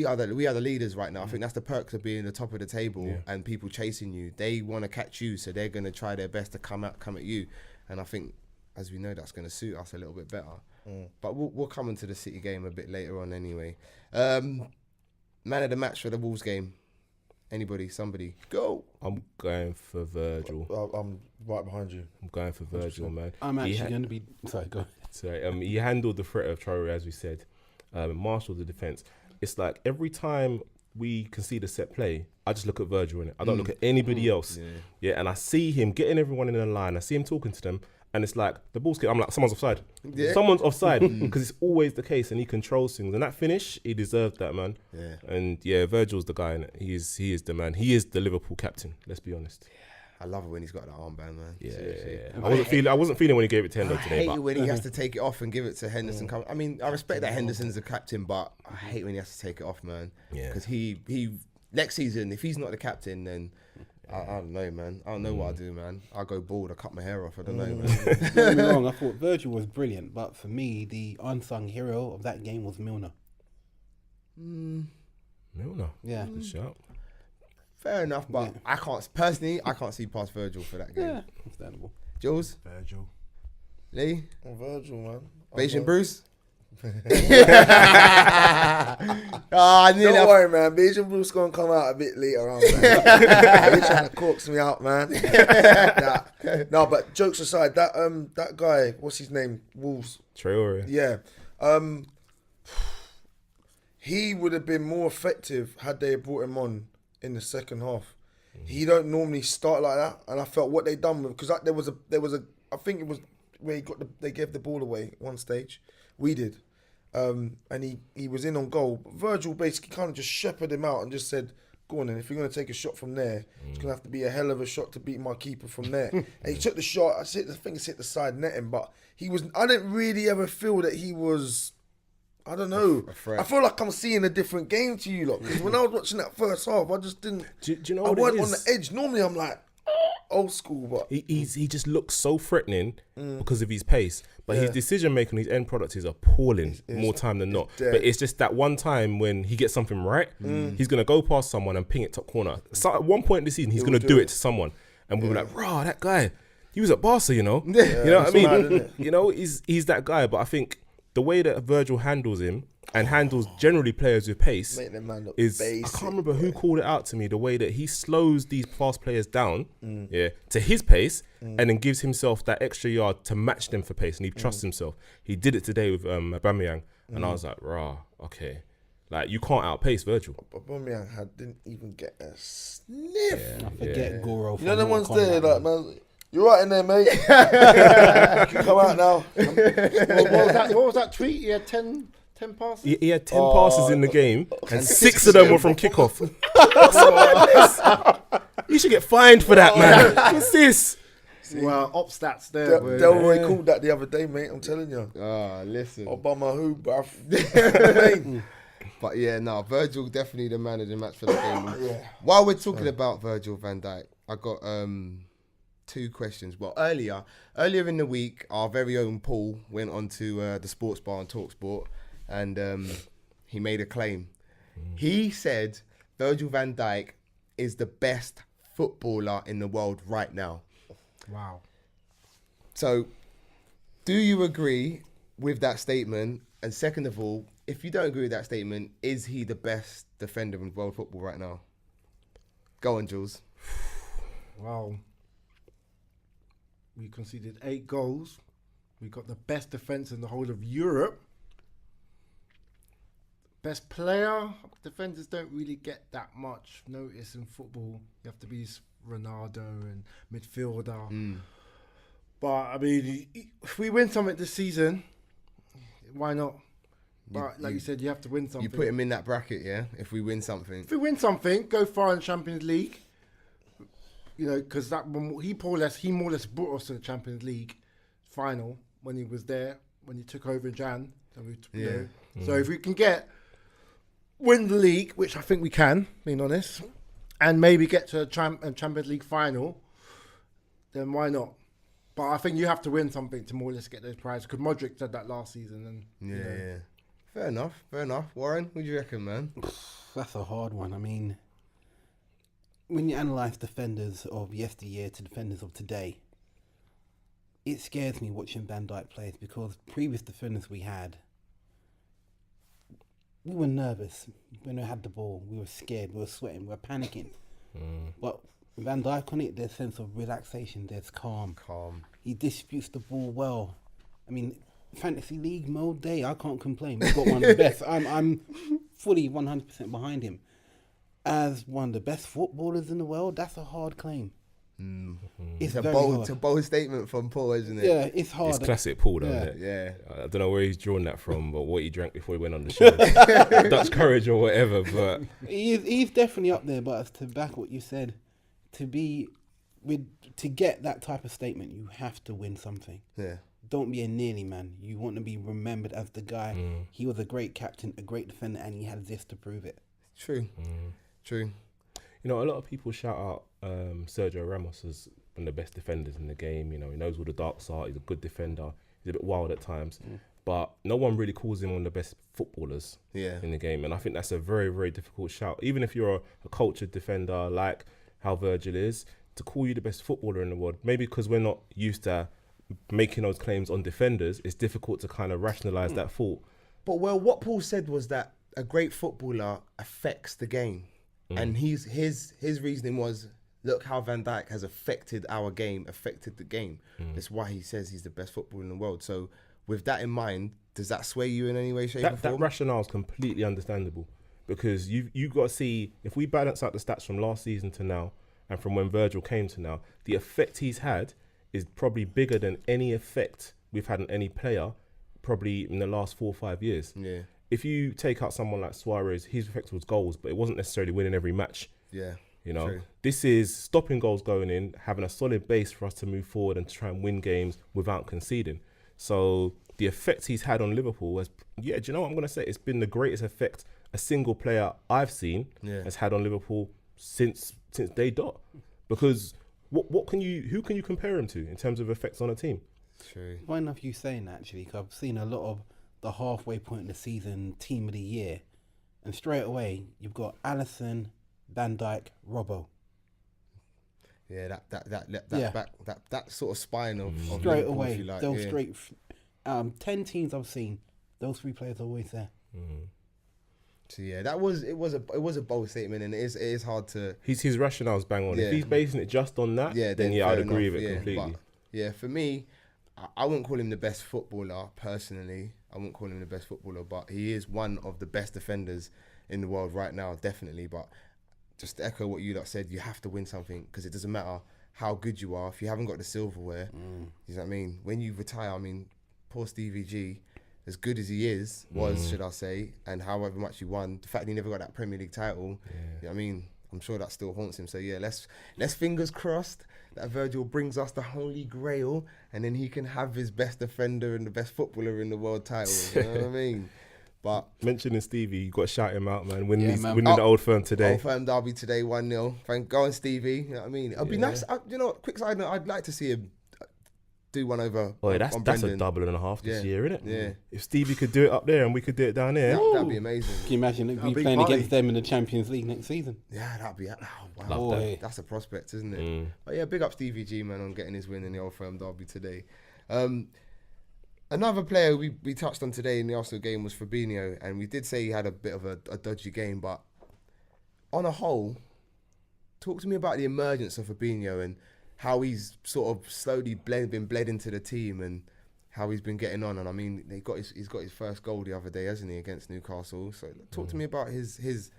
are the leaders right now. I think that's the perks of being the top of the table and people chasing you. They want to catch you, so they're going to try their best to come at you. And I think, as we know, that's going to suit us a little bit better. But we'll come into the City game a bit later on anyway. Man of the match for the Wolves game. Anybody, somebody, go. I'm going for Virgil. I'm right behind you. I'm going for Virgil, man. I'm actually going to be... Sorry, go ahead. Sorry, he handled the threat of Traore, as we said. Marshaled the defence. It's like every time we concede a set play, I just look at Virgil in it. I don't look at anybody else. Yeah, and I see him getting everyone in the line. I see him talking to them. And it's like, the ball's I'm like, someone's offside. Yeah. Someone's offside. Because it's always the case, and he controls things. And that finish, he deserved that, man. Yeah. And yeah, Virgil's the guy, innit? He is the man. He is the Liverpool captain, let's be honest. I love it when he's got that armband, man. Yeah. I wasn't feeling when he gave it to Hendo today. I hate it when he has to take it off and give it to Henderson. I mean, I respect that Henderson's the captain, but I hate when he has to take it off, man. Yeah. Because he next season, if he's not the captain, then... I don't know, man. I don't know what I do, man. I go bald. I cut my hair off. I don't know, man. Don't get me wrong. I thought Virgil was brilliant, but for me, the unsung hero of that game was Milner. Milner? Yeah. Good shout. Fair enough, but I can't see past Virgil for that game. Yeah, understandable. Jules? Virgil. Lee? Virgil, man. Beijing Bruce? Don't worry, man. Beijing Bruce gonna come out a bit later on. He's trying to coax me out, man. No, but jokes aside, that guy, what's his name? Wolves. Traore. Yeah. He would have been more effective had they brought him on in the second half. He don't normally start like that, and I felt what they done with, because there was a I think it was where they gave the ball away at one stage. We did. And he was in on goal. But Virgil basically kind of just shepherded him out and just said, go on then, if you're going to take a shot from there, it's going to have to be a hell of a shot to beat my keeper from there. And he took the shot. I think it's hit the side netting, but I didn't really ever feel that he was, I don't know. I feel like I'm seeing a different game to you lot. Because when I was watching that first half, I just didn't, do you know I what wasn't it on is? the edge. Normally I'm like, old school, but he just looks so threatening because of his pace. But his decision making, his end product is appalling more time than not. dead. But it's just that one time when he gets something right, he's gonna go past someone and ping it top corner. So at one point in the season, he's gonna do it to someone, and we'll be like, "Rah, that guy, he was at Barca, you know." You know what I mean? mad, You know, he's that guy. But I think the way that Virgil handles him and handles generally players with pace make them man look is basic, I can't remember who called it out to me, the way that he slows these fast players down to his pace and then gives himself that extra yard to match them for pace, and he trusts himself. He did it today with Aubameyang, and I was like, rah, okay, like you can't outpace Virgil. Aubameyang didn't even get a sniff. I forget Goro. You know the ones there, like, man, you're right in there, mate. You can come out now. What was that tweet? He had 10 passes? He had 10 passes in the game, and 6 of them were from kickoff. You should get fined for that, man. What's this? Well, op stats there. Delroy called that the other day, mate. I'm telling you. Listen. Obama who, bruv. But yeah, no, Virgil definitely the man of the match for the game. While we're talking about Virgil van Dijk, I got 2 questions. Well, earlier in the week, our very own Paul went on to the sports bar on TalkSport, and he made a claim. He said Virgil van Dijk is the best footballer in the world right now. Wow. So, do you agree with that statement? And second of all, if you don't agree with that statement, is he the best defender in world football right now? Go on, Jules. Wow. We conceded 8 goals. We got the best defence in the whole of Europe. Best player. Defenders don't really get that much notice in football. You have to be Ronaldo and midfielder. But I mean, if we win something this season, why not? But like you said, you have to win something. You put him in that bracket, yeah? If we win something. If we win something, go far in the Champions League. You know, because he more or less brought us to the Champions League final when he was there, when he took over in Jan. So if we can win the league, which I think we can, being honest, and maybe get to a Champions League final, then why not? But I think you have to win something to more or less get those prizes. Because Modric said that last season. And Yeah. Fair enough. Warren, what do you reckon, man? That's a hard one. I mean, when you analyse defenders of yesteryear to defenders of today, it scares me watching Van Dijk play because previous defenders we had, we were nervous when we had the ball. We were scared. We were sweating. We were panicking. But Van Dijk on it, there's a sense of relaxation. There's calm. He distributes the ball well. I mean, fantasy league mode day, I can't complain. We've got one of the best. I'm fully 100% behind him. As one of the best footballers in the world, that's a hard claim. It's a very bold, hard. it's a bold statement from Paul, isn't it? Yeah, it's hard. It's classic Paul, though, Yeah. isn't it? Yeah. I don't know where he's drawn that from, but what he drank before he went on the show. Dutch courage or whatever, but He's definitely up there, but to back what you said, to get that type of statement, you have to win something. Yeah. Don't be a nearly man. You want to be remembered as the guy. He was a great captain, a great defender, and he had this to prove it. True. you know, a lot of people shout out Sergio Ramos as one of the best defenders in the game. You know, he knows all the darks are. He's a good defender. He's a bit wild at times, but no one really calls him one of the best footballers in the game. And I think that's a very, very difficult shout. Even if you're a cultured defender like how Virgil is, to call you the best footballer in the world, maybe because we're not used to making those claims on defenders, it's difficult to kind of rationalise that thought. But well, what Paul said was that a great footballer affects the game, and his reasoning was, look how Van Dijk has affected our game, affected the game. That's why he says he's the best footballer in the world. So with that in mind, does that sway you in any way, shape, or That form? rationale is completely understandable, because you've got to see, if we balance out the stats from last season to now and from when Virgil came to now, the effect he's had is probably bigger than any effect we've had on any player probably in the last 4 or 5 years. Yeah. If you take out someone like Suarez, his effect was goals, but it wasn't necessarily winning every match. Yeah. You know, True. this is stopping goals going in, having a solid base for us to move forward and to try and win games without conceding. So the effect he's had on Liverpool has, do you know what I'm going to say? It's been the greatest effect a single player I've seen has had on Liverpool since day dot. Because who can you compare him to in terms of effects on a team? True. Funny enough you saying that, actually, because I've seen a lot of the halfway point in the season team of the year, and straight away you've got Alisson, Van Dijk, Robbo. Yeah, that sort of spine of Straight Liverpool, away, if you like. they'll Yeah. straight. 10 teams I've seen, those three players are always there. So yeah, it was a bold statement, and it is hard to. His rationale's bang on. Yeah. If he's basing it just on that, then fair I'd agree enough, with it completely. But, yeah, for me, I wouldn't call him the best footballer personally. I wouldn't call him the best footballer, but he is one of the best defenders in the world right now, definitely. But just to echo what you lot said, you have to win something, because it doesn't matter how good you are if you haven't got the silverware. You know what I mean? When you retire, I mean, poor Stevie G, as good as he was, should I say, and however much he won, the fact he never got that Premier League title, you know what I mean? I'm sure that still haunts him. So yeah, let's fingers crossed that Virgil brings us the Holy Grail, and then he can have his best defender and the best footballer in the world title. You know what I mean? But mentioning Stevie, you got to shout him out, man. Winning man. the Old Firm today. Old Firm derby today, 1-0. Thank God, Stevie. You know what I mean? It'd be nice. You know, quick side note, I'd like to see him do one over. Oh, yeah, that's Brendan. a double and a half this year, isn't it? Yeah. If Stevie could do it up there and we could do it down here, That'd be amazing. Can you imagine if we big playing party. against them in the Champions League next season? Yeah, that'd be. Oh, wow. Love that. That's a prospect, isn't it? But yeah, big up Stevie G, man, on getting his win in the Old Firm derby today. Another player we touched on today in the Arsenal game was Fabinho, and we did say he had a bit of a dodgy game, but on a whole, talk to me about the emergence of Fabinho and how he's sort of slowly been bled into the team, and how he's been getting on. And I mean, he's got his first goal the other day, hasn't he, against Newcastle? So talk to me about his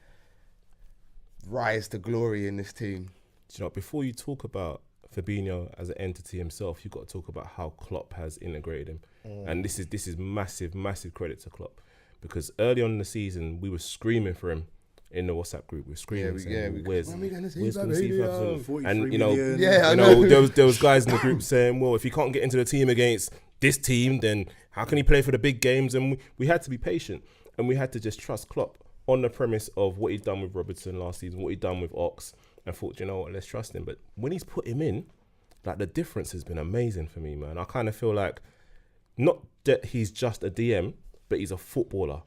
rise to glory in this team. Do you know, before you talk about Fabinho as an entity himself, you've got to talk about how Klopp has integrated him. And this is massive credit to Klopp, because early on in the season we were screaming for him in the WhatsApp group. We were screaming, saying, where's when we gonna see gonna see Fabinho? Fabinho? 43 And you know, million. Yeah, I you know. know, there was guys in the group saying, well, if he can't get into the team against this team, then how can he play for the big games? And we had to be patient, and we had to just trust Klopp on the premise of what he'd done with Robertson last season, what he'd done with Ox, and thought, you know what, let's trust him. But when he's put him in, like the difference has been amazing for me, man. I kind of feel like not that he's just a DM, but he's a footballer,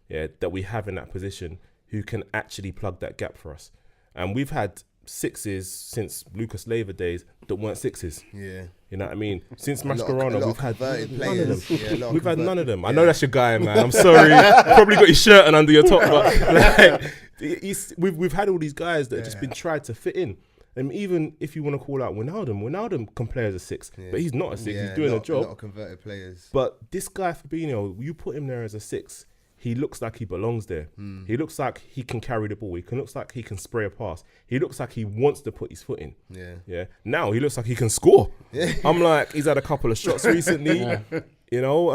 yeah, that we have in that position who can actually plug that gap for us. And we've had sixes since Lucas Leiva days that weren't sixes. Yeah. You know what I mean? Since Mascherano, we've had none of them. Yeah, We've had none of them. I know that's your guy, man. I'm sorry. Probably got your shirt on under your top, but like, we've had all these guys that have just been tried to fit in. And even if you want to call out Wijnaldum can play as a six, but he's not a six. He's doing a job. Not converted players. But this guy, Fabinho, you put him there as a six, he looks like he belongs there. He looks like he can carry the ball. He looks like he can spray a pass. He looks like he wants to put his foot in. Yeah. Now he looks like he can score. I'm like, he's had a couple of shots recently. You know,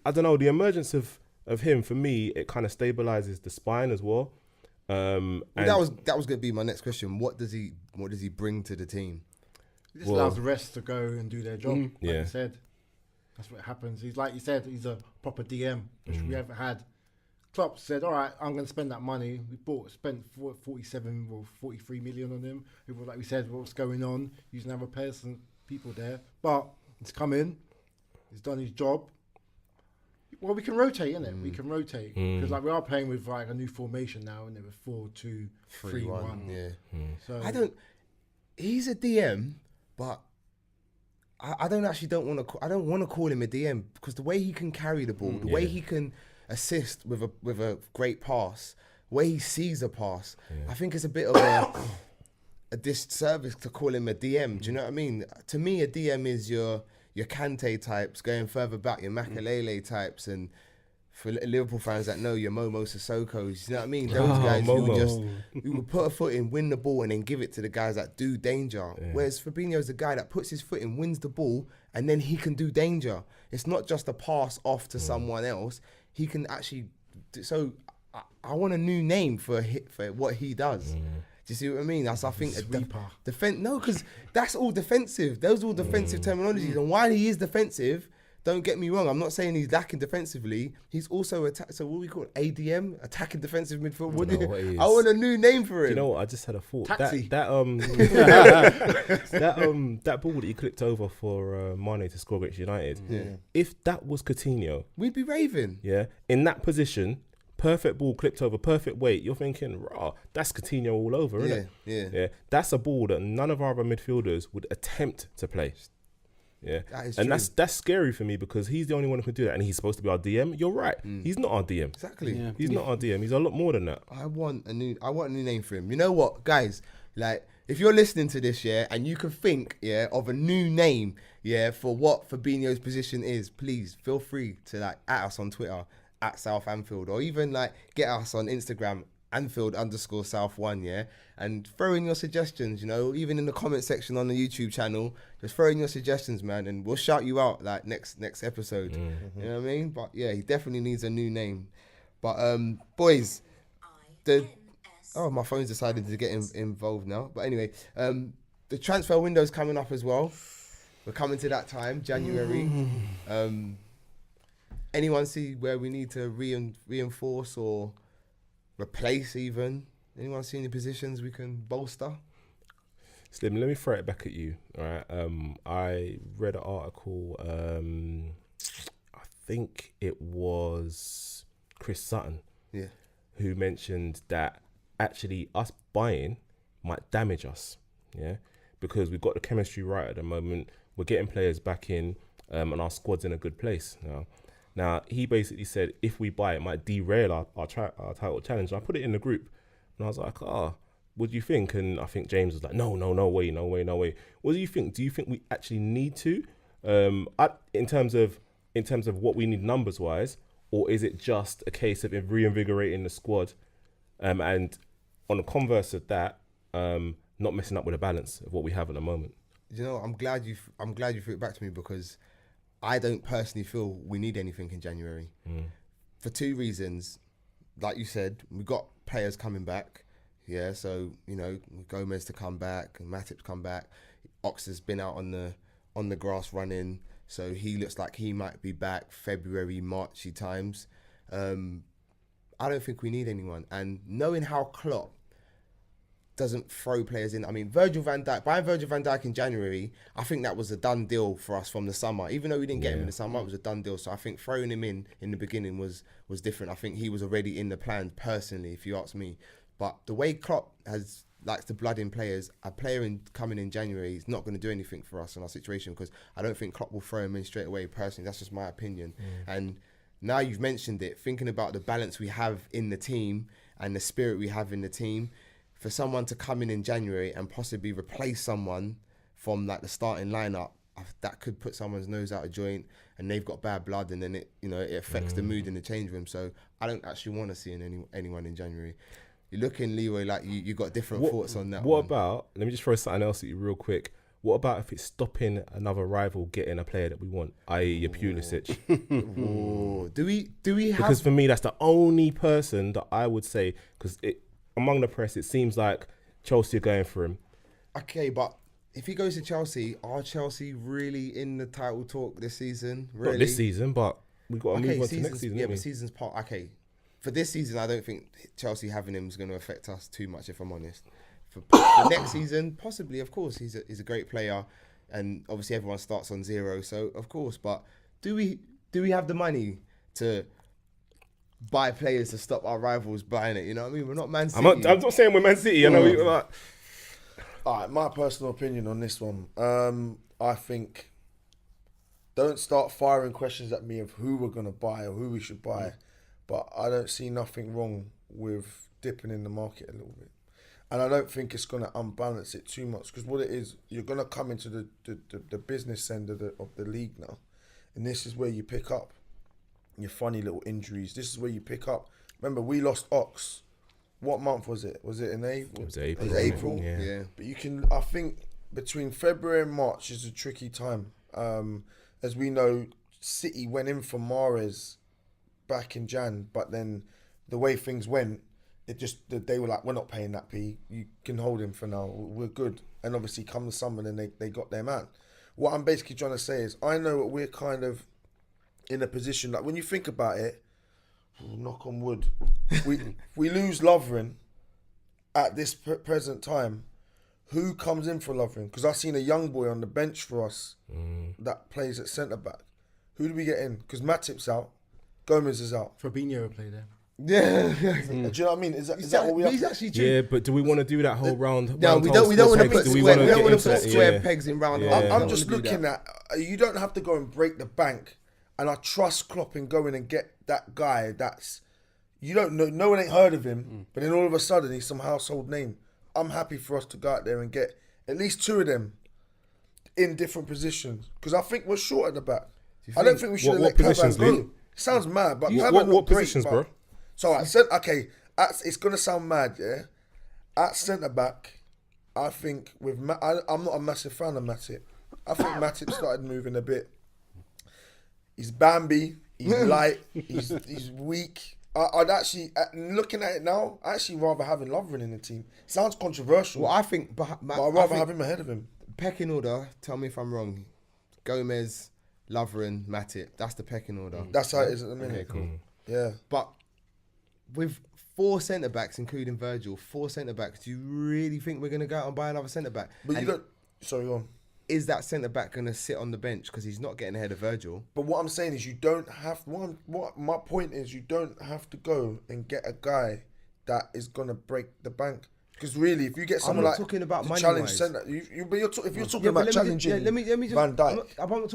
I don't know. The emergence of him, for me, it kind of stabilizes the spine as well. And that was going to be my next question. What does he bring to the team? He just allows the rest to go and do their job. Like Yeah. you said, that's what happens. He's like you said, he's a proper DM, which we haven't had. Klopp said, all right, I'm going to spend that money. We spent 47 or 43 million on him. It was like we said, what's going on? Using other players and people there. But he's come in. He's done his job. Well, we can rotate, innit? We can rotate. Because like we are playing with like a new formation now, and it was 4-2-3-1. Yeah. So He's a DM, but I don't want to call him a DM because the way he can carry the ball, the way he can assist with a great pass, the way he sees a pass, I think it's a bit of a disservice to call him a DM. Do you know what I mean? To me, a DM is your Kante types going further back, your Makelele types, and for Liverpool fans that know your Momo Sissoko's, you know what I mean? Those guys who will put a foot in, win the ball, and then give it to the guys that do danger. Whereas Fabinho's the guy that puts his foot in, wins the ball, and then he can do danger. It's not just a pass off to someone else. He can actually. So I want a new name for what he does. Do you see what I mean? That's I think Sweeper. No, because that's all defensive. Those are all defensive terminologies. And while he is defensive, don't get me wrong. I'm not saying he's lacking defensively. He's also so what we call it, ADM, attacking defensive midfield. I want a new name for him. You know what? I just had a thought. Taxi. That ball that he clipped over for Mane to score against United. If that was Coutinho, we'd be raving. Yeah, in that position, perfect ball clipped over, perfect weight. You're thinking, raw, that's Coutinho all over, isn't it? Yeah. That's a ball that none of our other midfielders would attempt to play. Yeah, and true. that's scary for me because he's the only one who can do that, and he's supposed to be our DM. You're right. He's not our DM. Exactly. Yeah. He's not our DM. He's a lot more than that. I want a new name for him. You know what, guys? Like, if you're listening to this, and you can think, of a new name, for what Fabinho's position is, please feel free to at us on Twitter at South Anfield, or even get us on Instagram Anfield_South1, and throw in your suggestions, even in the comment section on the YouTube channel, just throw in your suggestions, man, and we'll shout you out next episode. You know what I mean? But he definitely needs a new name. But boys, my phone's decided to get involved now. But anyway, the transfer window's coming up as well. We're coming to that time, January. Anyone see where we need to reinforce or replace even? Anyone see any positions we can bolster? Slim, let me throw it back at you. All right. I read an article. I think it was Chris Sutton. Who mentioned that actually us buying might damage us. Yeah. Because we've got the chemistry right at the moment. We're getting players back in, and our squad's in a good place now. Now, he basically said if we buy it might derail our title challenge. And I put it in the group. And I was like, what do you think? And I think James was like, no way. What do you think? Do you think we actually need to? In terms of what we need numbers-wise, or is it just a case of reinvigorating the squad? And on the converse of that, not messing up with the balance of what we have at the moment. I'm glad you threw it back to me because I don't personally feel we need anything in January for two reasons. Like you said, we've got players coming back. Yeah, so Gomez to come back and Matip's come back. Ox has been out on the grass running, so he looks like he might be back February, Marchy times. I don't think we need anyone. And knowing how Klopp doesn't throw players in. I mean, buying Virgil van Dijk in January, I think that was a done deal for us from the summer. Even though we didn't get him in the summer, it was a done deal. So I think throwing him in the beginning was different. I think he was already in the plan personally, if you ask me. But the way Klopp likes to blood in players, a player coming in January is not going to do anything for us in our situation, because I don't think Klopp will throw him in straight away. Personally, that's just my opinion. And now you've mentioned it, thinking about the balance we have in the team and the spirit we have in the team, for someone to come in January and possibly replace someone from like the starting lineup, that could put someone's nose out of joint, and they've got bad blood, and then it affects the mood in the change room. So I don't actually want to see anyone in January. You're looking, Leroy, like you got different thoughts on that. What about? Let me just throw something else at you real quick. What about if it's stopping another rival getting a player that we want, i.e. your Pulisic? Do we have? Because for me, that's the only person that I would say, because among the press, it seems like Chelsea are going for him. Okay, but if he goes to Chelsea, are Chelsea really in the title talk this season? Really? Not this season, but we've got to move on to next season. Yeah, but season's part. Okay, for this season, I don't think Chelsea having him is going to affect us too much, if I'm honest. For next season, possibly, of course, he's a great player, and obviously everyone starts on zero, so of course. But do we have the money to buy players to stop our rivals buying it? You know what I mean? We're not Man City. I'm not saying we're Man City. I know you're like. All right, my personal opinion on this one. I think don't start firing questions at me of who we're gonna buy or who we should buy, but I don't see nothing wrong with dipping in the market a little bit. And I don't think it's going to unbalance it too much, because what it is, you're going to come into the business end of the league now, and this is where you pick up your funny little injuries. This is where you pick up. Remember, we lost Ox. What month was it? Was it in April? It was April. It was April. Yeah. But you can, I think, between February and March is a tricky time. As we know, City went in for Mahrez back in Jan, but then the way things went, they were like, we're not paying that P. You can hold him for now. We're good. And obviously, come the summer, then they got their man. What I'm basically trying to say is, I know that we're kind of in a position, like when you think about it, knock on wood, we lose Lovren at this present time. Who comes in for Lovren? Because I've seen a young boy on the bench for us that plays at centre back. Who do we get in? Because Matip's out, Gomez is out. Fabinho will play there. Yeah. Do you know what I mean? Is that what we have? Actually true. Yeah, but do we want to do that whole round? No, we don't want to put square pegs in round. I'm just looking at, you don't have to go and break the bank, and I trust Klopp in going and get that guy that's, you don't know, no one ain't heard of him, but then all of a sudden he's some household name. I'm happy for us to go out there and get at least two of them in different positions, because I think we're short at the back. I don't think we should have let Cavani go. Sounds mad, but what positions, bro? So I said, okay, it's going to sound mad, yeah? At centre-back, I think with I'm not a massive fan of Matip. I think Matip started moving a bit. He's Bambi, he's light, he's weak. I'd actually, looking at it now, I actually rather having Lovren in the team. Sounds controversial. Well, I think... but I'd rather have him ahead of him. Pecking order, tell me if I'm wrong. Gomez, Lovren, Matip. That's the pecking order. That's how it is at the minute. Okay, cool. Yeah. But with 4 centre-backs, including Virgil, 4 centre-backs, do you really think we're going to go out and buy another centre-back? But you don't... Sorry, go on. Is that centre-back going to sit on the bench because he's not getting ahead of Virgil? But what I'm saying is you don't have... What my point is, you don't have to go and get a guy that is going to break the bank. Because really, if you get someone like... I'm not talking about money challenge centre... If you're talking about challenging let me just, Van Dijk... I'm not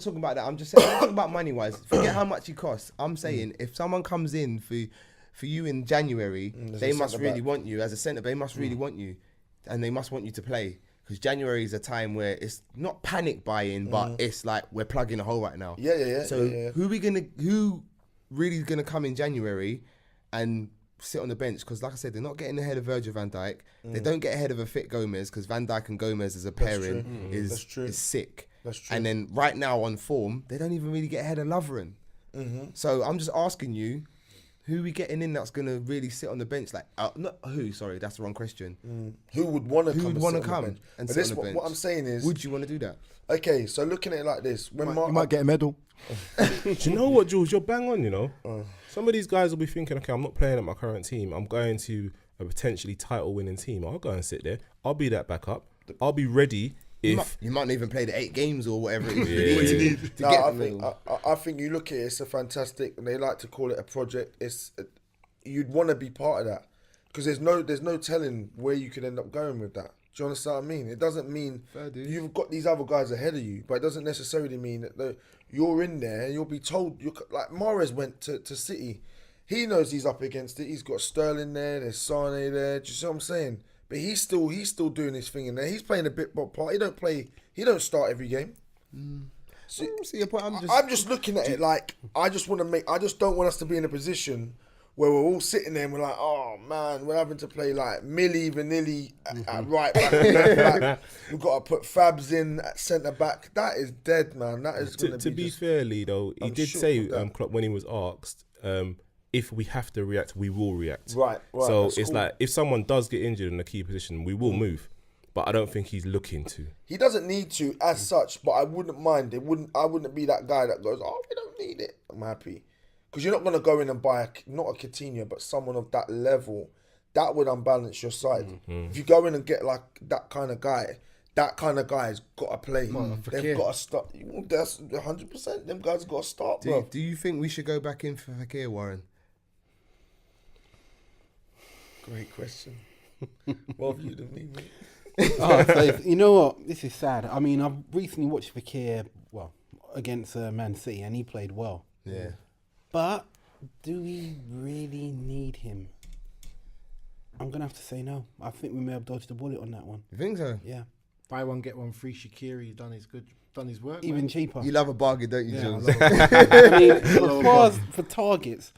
talking about that. I'm just saying, I'm not talking about money-wise. Forget how much he costs. I'm saying if someone comes in for you in January, they must really want you. As a centre, they must really want you. And they must want you to play. Because January is a time where it's not panic buying, but it's like we're plugging a hole right now. Yeah. So who really gonna come in January and sit on the bench? Because like I said, they're not getting ahead of Virgil van Dijk. They don't get ahead of a fit Gomez, because Van Dijk and Gomez as a pairing is sick. That's true. And then right now on form, they don't even really get ahead of Lovren. So I'm just asking you, who are we getting in that's going to really sit on the bench? Like, not who, sorry, that's the wrong question. Who would want to come and sit on the bench? What I'm saying is... Would you want to do that? Okay, so looking at it like this... You might get a medal. Do you know what, Jules? You're bang on, you know. Some of these guys will be thinking, okay, I'm not playing at my current team. I'm going to a potentially title-winning team, I'll go and sit there. I'll be that backup. I'll be ready if... You might not even play the 8 games or whatever it is you need to No, get I the think medal. I think you look at it, it's a fantastic, and they like to call it a project. You'd want to be part of that because there's no telling where you could end up going with that. Do you understand what I mean? It doesn't mean you've got these other guys ahead of you, but it doesn't necessarily mean that you're in there and you'll be told. Like Mahrez went to City, he knows he's up against it. He's got Sterling there, there's Sane there. Do you see what I'm saying? But he's still doing his thing in there. He's playing a bit part. He don't start every game. So, See your point. I'm just looking at it like I just don't want us to be in a position where we're all sitting there and we're like, oh man, we're having to play like Millie Vanilli at right back, left back. We've got to put Fabs in at centre back. That is dead, man. That is going To be fair, Lee, though, he did say Klopp, when he was asked, if we have to react, we will react. Right. So it's cool. like if someone does get injured in a key position, we will move. But I don't think he's looking to. He doesn't need to as such, but I wouldn't mind. I wouldn't be that guy that goes, oh, we don't need it. I'm happy. Because you're not going to go in and buy, not a Coutinho, but someone of that level. That would unbalance your side. If you go in and get like that kind of guy's got to play. They've got to start. That's 100%. Them guys got to start, bro. Do you think we should go back in for Fekir, Warren? Great question. More of you than me, mate. You know what? This is sad. I mean, I've recently watched Fekir, against Man City, and he played well. Yeah. But do we really need him? I'm going to have to say no. I think we may have dodged the bullet on that one. You think so? Yeah. Buy one, get one free. Shaqiri done his work. Even man. cheaper. You love a bargain, don't you, Yeah, Jules? I mean, as far as for targets,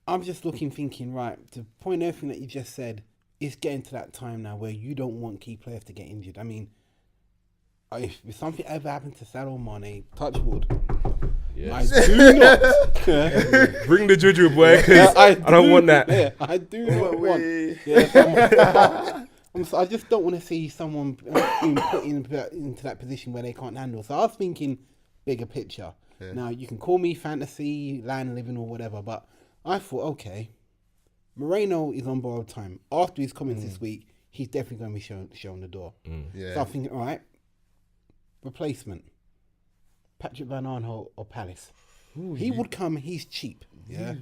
I'm just thinking, right, to point everything that you just said, it's getting to that time now where you don't want key players to get injured. I mean, if something ever happened to Salah Mane, touch wood, Yes. I do not. Bring the juju, boy, because I don't want that. Yeah, I do not want. Yeah, I just don't want to see someone being put into that position where they can't handle. So I was thinking bigger picture. Yeah. Now, you can call me fantasy, land living or whatever, but I thought, okay, Moreno is on borrowed time. After his comments this week, he's definitely going to be shown the door. Yeah. So I'm thinking, all right, replacement. Patrick Van Aanholt or Palace. He would come, he's cheap. Yeah.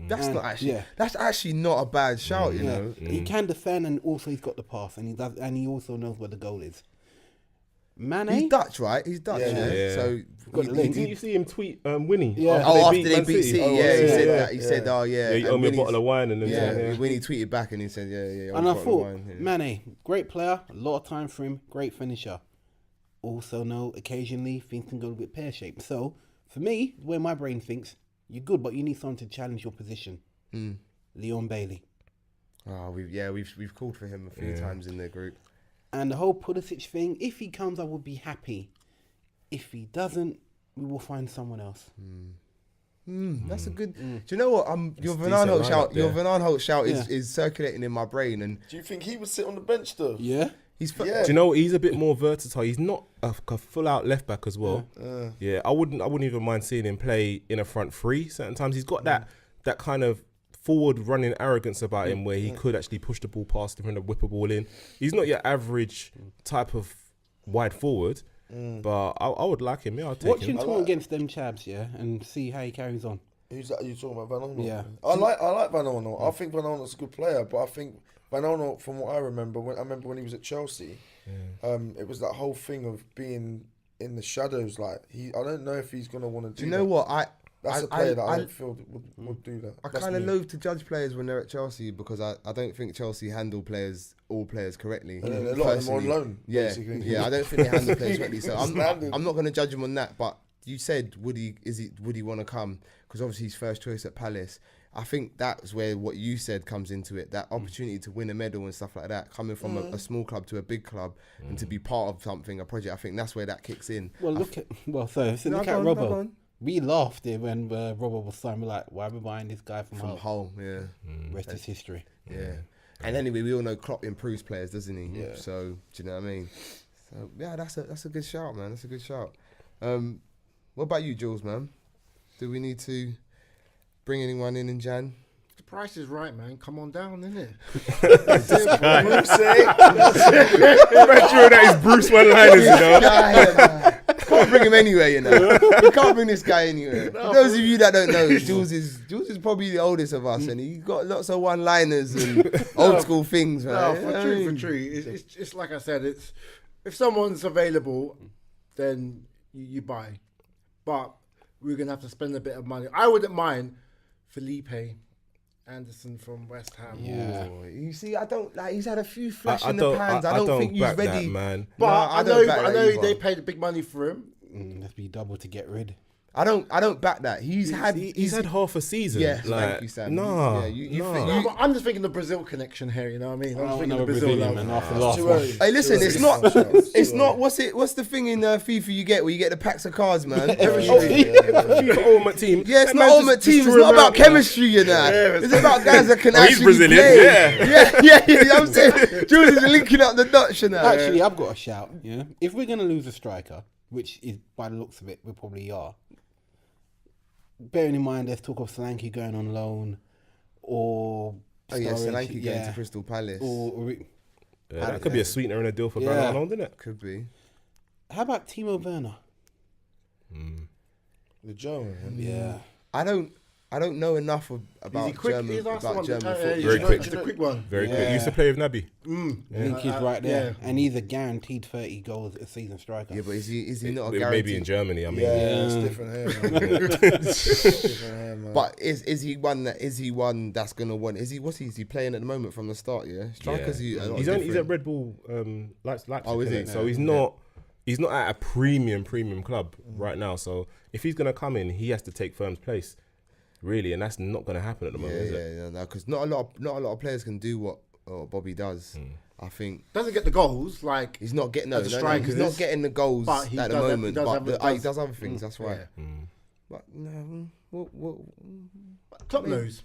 That's actually not a bad shout, you know. He can defend and also he's got the pass and he also knows where the goal is. Mane? He's Dutch, right? He's Dutch, yeah. So Didn't you see him tweet Winnie? Yeah. after they beat City, Oh, he said that. He said, "Oh yeah, you owe me a bottle of wine," and then when he tweeted back and he said, "Yeah." And I thought, Mane, great player, a lot of time for him, great finisher. Also know occasionally things can go a bit pear-shaped. So for me, where my brain thinks, you're good, but you need someone to challenge your position. Leon Bailey. Oh, we've called for him a few times in the group. And the whole Pulisic thing, if he comes, I will be happy. If he doesn't, we will find someone else. That's a good. Do you know what? Your Van Aanholt shout is circulating in my brain. And Do you think he would sit on the bench though? Yeah. he's Do you know he's a bit more versatile? He's not a full out left back as well. Yeah, I wouldn't even mind seeing him play in a front three. Certain times he's got that kind of forward running arrogance about him where he could actually push the ball past him and whip a ball in. He's not your average type of wide forward, but I would like him. Yeah, I'll take Watch him. him talk against them chavs, and see how he carries on. Who's that? Are you talking about Van Aanholt? Yeah. I like Van Aanholt. I think Van Aanholt's a good player, but I think Van Aanholt, from what I remember, when he was at Chelsea, it was that whole thing of being in the shadows. Like I don't know if he's gonna want to do. Do you know what? That's a player that I don't feel would do that. I kind of loathe to judge players when they're at Chelsea because I don't think Chelsea handle all players correctly. A lot of them are on loan, yeah, basically. Yeah, I don't think they handle players correctly. So I'm Standard. not going to judge him on that. But you said, would he want to come? Because obviously he's first choice at Palace. I think that's where what you said comes into it. That opportunity to win a medal and stuff like that, coming from a small club to a big club and to be part of something, a project. I think that's where that kicks in. Well, look at Robbo. We laughed when Robbo was signed. We're like, why are we buying this guy from Hull? Yeah. Rest is history. Yeah. And anyway, we all know Klopp improves players, doesn't he? Yeah. So, do you know what I mean? So, yeah, that's a good shout, man. That's a good shout. What about you, Jules, man? Do we need to bring anyone in Jan? price is right, man, come on down, innit? That is Bruce one-liners, you know. Can't bring him anywhere, you know. You can't bring this guy anywhere. For those of you that don't know, Jules is probably the oldest of us, and he's got lots of one-liners and old school things, right? No, for true. It's like I said, it's if someone's available, then you buy. But we're gonna have to spend a bit of money. I wouldn't mind Felipe Anderson from West Ham. Yeah. You see, I don't like. He's had a few flash in the pans. I don't think he's back ready, that, man. But I don't back know that they either. paid big money for him. Let's be double to get rid. I don't back that. He's had half a season. Yeah, like, thank you, Sam. Nah, Yeah, No, but I'm just thinking the Brazil connection here. You know what I mean? I'm just thinking another the Brazil Brazilian, love. man, after It's last too one. early. Hey, listen, Too it's early. not. It's not. What's the thing in FIFA you get where you get the packs of cards, man? FIFA Ultimate Team. Yeah, it's That not man ultimate just team. It's destroyed not about America. chemistry, you know. It's about guys that can Oh, he's actually Brazilian, play. yeah. yeah. You know what I'm saying? Jules is linking up the dots, you know. Actually, I've got a shout. Yeah, if we're gonna lose a striker, which is by the looks of it, we probably are. Bearing in mind, there's talk of Solanke going on loan, or Oh yeah, Sturridge, Solanke going to Crystal Palace. or Yeah, that could be a sweetener in a deal for Yeah. Van Arnold, isn't it? Could be. how about Timo Werner? The German. Yeah, I don't know enough about Is he quick? German He's that's the about one. German Very football. Very quick. Just a quick one. Very quick. Yeah. He used to play with Naby. I think he's right there, yeah. and he's a guaranteed 30 goals a season striker. Yeah, but is he not a Maybe guarantee? in Germany. I mean, Yeah, it's different here, man. Different here, man. But is he one that's gonna want? Is he playing at the moment from the start? Yeah, strikers. yeah. Are a lot He's different. at Red Bull Leipzig. Oh, is he? innit? So he's not at a premium club right now. So if he's gonna come in, he has to take Firm's place, really, and that's not gonna happen at the moment, is it? Yeah, because not a lot of players can do what Bobby does. I think Doesn't get the goals like he's not getting as a he's striker, not getting the goals but he at the does have- moment. he does But have- he does other things. That's right. yeah. But no, what, Klopp knows.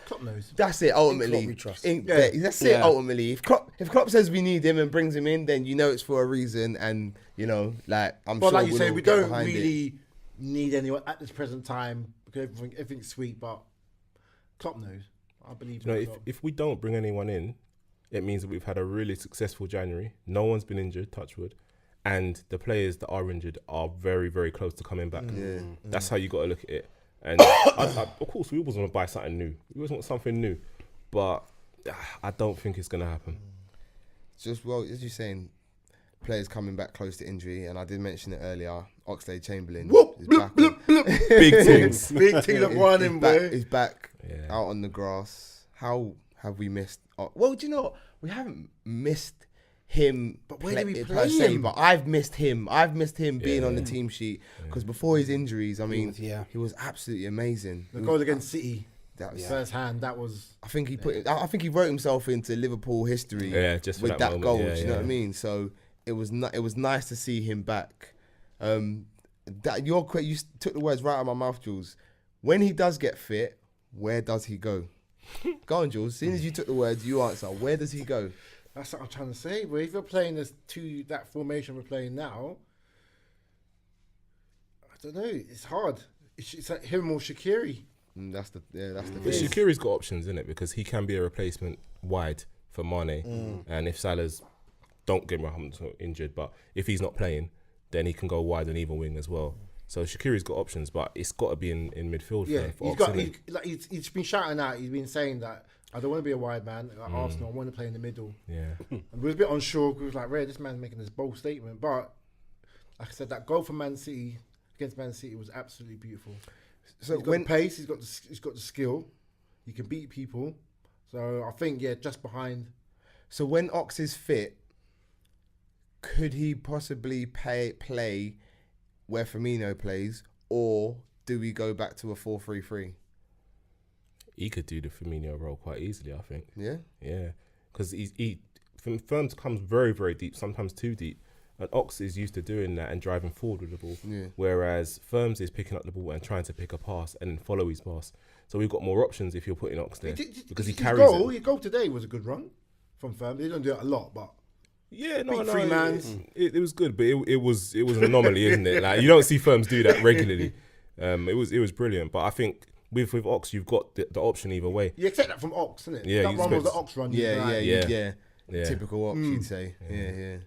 Klopp knows. that's it. Ultimately, we trust. That's it. Ultimately, if Klopp says we need him and brings him in, then you know it's for a reason. And you know, like I'm But sure like you we'll say, all we get don't behind it. really need anyone at this present time because everything's sweet. But Klopp knows. I believe. You know, in if, Klopp. if we don't bring anyone in, it means that we've had a really successful January. No one's been injured, touch wood, and the players that are injured are very, very close to coming back. That's how you got to look at it. And of course, we always want to buy something new. We always want something new, but I don't think it's going to happen. Just as you're saying, players coming back close to injury, and I did mention it earlier. Oxlade-Chamberlain is back. Big things. Big team of one in, boy. He's back Yeah. out on the grass. How have we missed? Well, do you know what? We haven't missed him. But where did we per play se, him? But I've missed him. I've missed him being on the team sheet because before his injuries, I mean, he was absolutely amazing. The goal against City, That was, first hand, that was. I think I think he wrote himself into Liverpool history. Yeah, just for with that that moment. goal. Yeah, do you know yeah. what I mean? So it was nice to see him back. That you took the words right out of my mouth, Jules. When he does get fit, where does he go? Go on, Jules. As soon as you took the words, you answer. Where does he go? That's what I'm trying to say. But if you're playing that formation we're playing now, I don't know. It's hard. It's like him or Shaqiri. That's the But thing. Shaqiri's got options, isn't it? Because he can be a replacement wide for Mane. And if Salah's, don't get me wrong, I'm injured, but if he's not playing, then he can go wide and even wing as well. So Shaqiri's got options, but it's got to be in midfield Yeah, for Ox, he's been shouting out. He's been saying that I don't want to be a wide man like Arsenal. I want to play in the middle. Yeah. And we was a bit unsure. We was like, "Ray, this man's making this bold statement." But like I said, that goal for Man City against Man City was absolutely beautiful. So He's got the pace. He's got the skill. He can beat people. So I think just behind. So when Ox is fit, could he possibly play where Firmino plays, or do we go back to a 4-3-3? He could do the Firmino role quite easily, I think. Yeah. Yeah. Because Firms comes very, very deep, sometimes too deep. And Ox is used to doing that and driving forward with the ball. Yeah. Whereas Firms is picking up the ball and trying to pick a pass and then follow his pass. So we've got more options if you're putting Ox there. Because he carries it. His goal today was a good run from Firm. They don't do it a lot, but Yeah, Beat three mans. It was good, but it was an anomaly, isn't it? Like you don't see Firms do that regularly. It was brilliant, but I think with Ox, you've got the option either way. You expect that from Ox, isn't it? Yeah, that you one was the expect- Ox run. Yeah. Yeah. Typical Ox, you'd say. Yeah.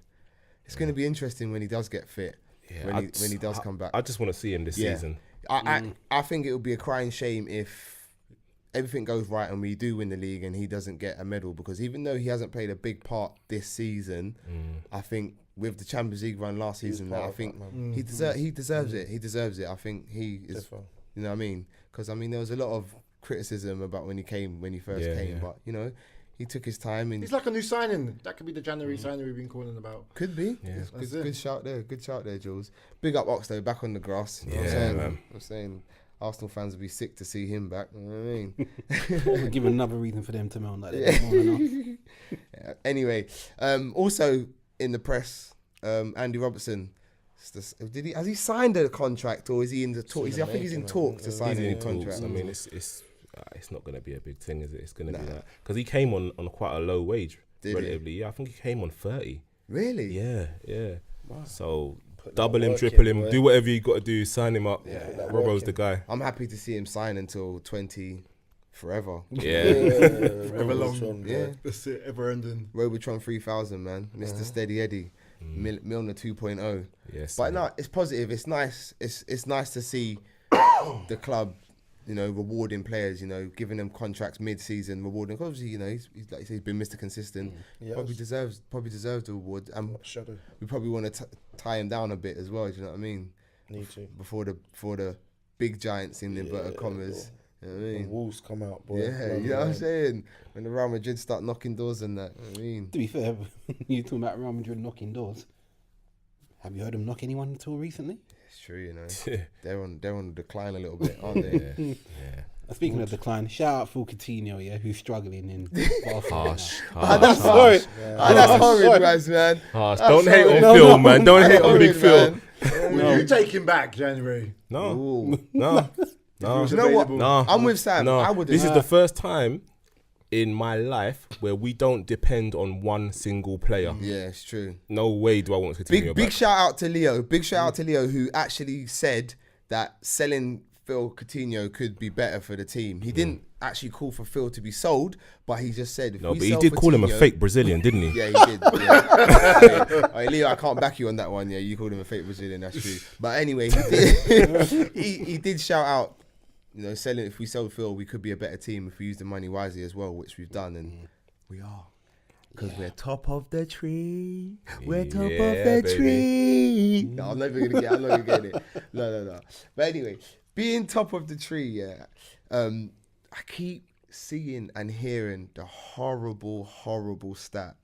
It's going to be interesting when he does get fit. Yeah, When he does come back. I just want to see him this season. I think it would be a crying shame if everything goes right and we do win the league and he doesn't get a medal, because even though he hasn't played a big part this season, I think with the Champions League run last season, I think he deserves it. He deserves it. I think he is. Defo. You know what I mean? Because I mean there was a lot of criticism about when he first came, but you know he took his time and He's like a new signing. That could be the January signing we've been calling about. could be. Yeah. Good shout there. Good shout there, Jules. Big up Ox though, back on the grass. You know what I'm Yeah, saying? man. I'm saying Arsenal fans would be sick to see him back. You know what I mean? We'll give another reason for them to moan like that. More than us. Yeah. Anyway, also in the press, Andy Robertson. Has he signed a contract or is he in the talk? I think he's in talks to sign He's a in new contract. talks. I mean, it's not going to be a big thing, is it? It's going to be that because he came on quite a low wage, Did he? relatively. Yeah, I think he came on 30. Really? Yeah. Wow. So Put that double him, work triple in, him, boy. do whatever you got to do, sign him up. Put that Robbo's work the in. guy. I'm happy to see him sign until 20 forever. Yeah. Ever long. John, Yeah. That's it, ever ending. Robotron 3000, man. Mr. Steady Eddie. Milner 2.0. Yes. But no, it's positive. It's nice. It's nice to see the club, you know, rewarding players. You know, giving them contracts mid-season, rewarding. Obviously, you know, he's like you say, he's been Mr. Consistent. Yes. Probably deserves the award. And Shadow. we probably want to tie him down a bit as well. Do you know what I mean? Need to. Before the big giants in inverted commas. You know what I The mean? walls come out, boy. Yeah, you know what I'm saying? When the Real Madrid start knocking doors and that, you know what I mean? To be fair, you talking about Real Madrid knocking doors. Have you heard them knock anyone at all recently? It's true, you know. they're on decline a little bit, aren't they? Yeah. Speaking of decline, shout out Phil Coutinho, yeah, who's struggling in Barcelona. That's horrid. That's horrid, guys, man. Harsh. Don't hate on Phil, man. Don't hate on Big Phil. Will you take him back, January? No. Ooh. No. Do you know what? No. I'm with Sam. No. I would. This is the first time in my life where we don't depend on one single player. Yeah, it's true. No way do I want to continue. Big shout out to Leo. Big shout out to Leo, who actually said that selling Phil Coutinho could be better for the team. He didn't actually call for Phil to be sold, but he just said if No, we but he sell did call him a Coutinho- fake Brazilian, didn't he? Yeah, he did. Yeah. Hey, Leo, I can't back you on that one. Yeah, you called him a fake Brazilian. That's true. But anyway, he did. he did shout out. You know, selling. If we sell Phil, we could be a better team if we use the money wisely as well, which we've done, and we are. Because we're top of the tree. We're top of Yeah, the baby. tree. No, I'm not gonna get it. No. But anyway, being top of the tree, yeah. I keep seeing and hearing the horrible stat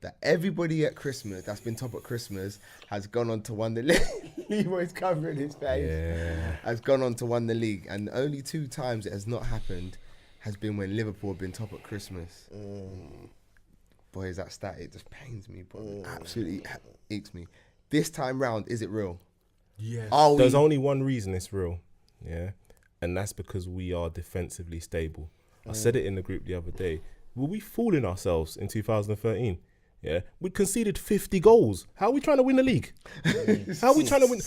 that everybody at Christmas that's been top at Christmas has gone on to win the league. Leroy's covering his face. Yeah. Has gone on to win the league, and only 2 times it has not happened has been when Liverpool have been top at Christmas. Boy, is that stat, it just pains me, but absolutely aches me. This time round, is it real? Yes. Are we? There's only one reason it's real, yeah, and that's because we are defensively stable. I said it in the group the other day. Were we fooling ourselves in 2013? Yeah, we conceded 50 goals. How are we trying to win the league? How are we trying to win?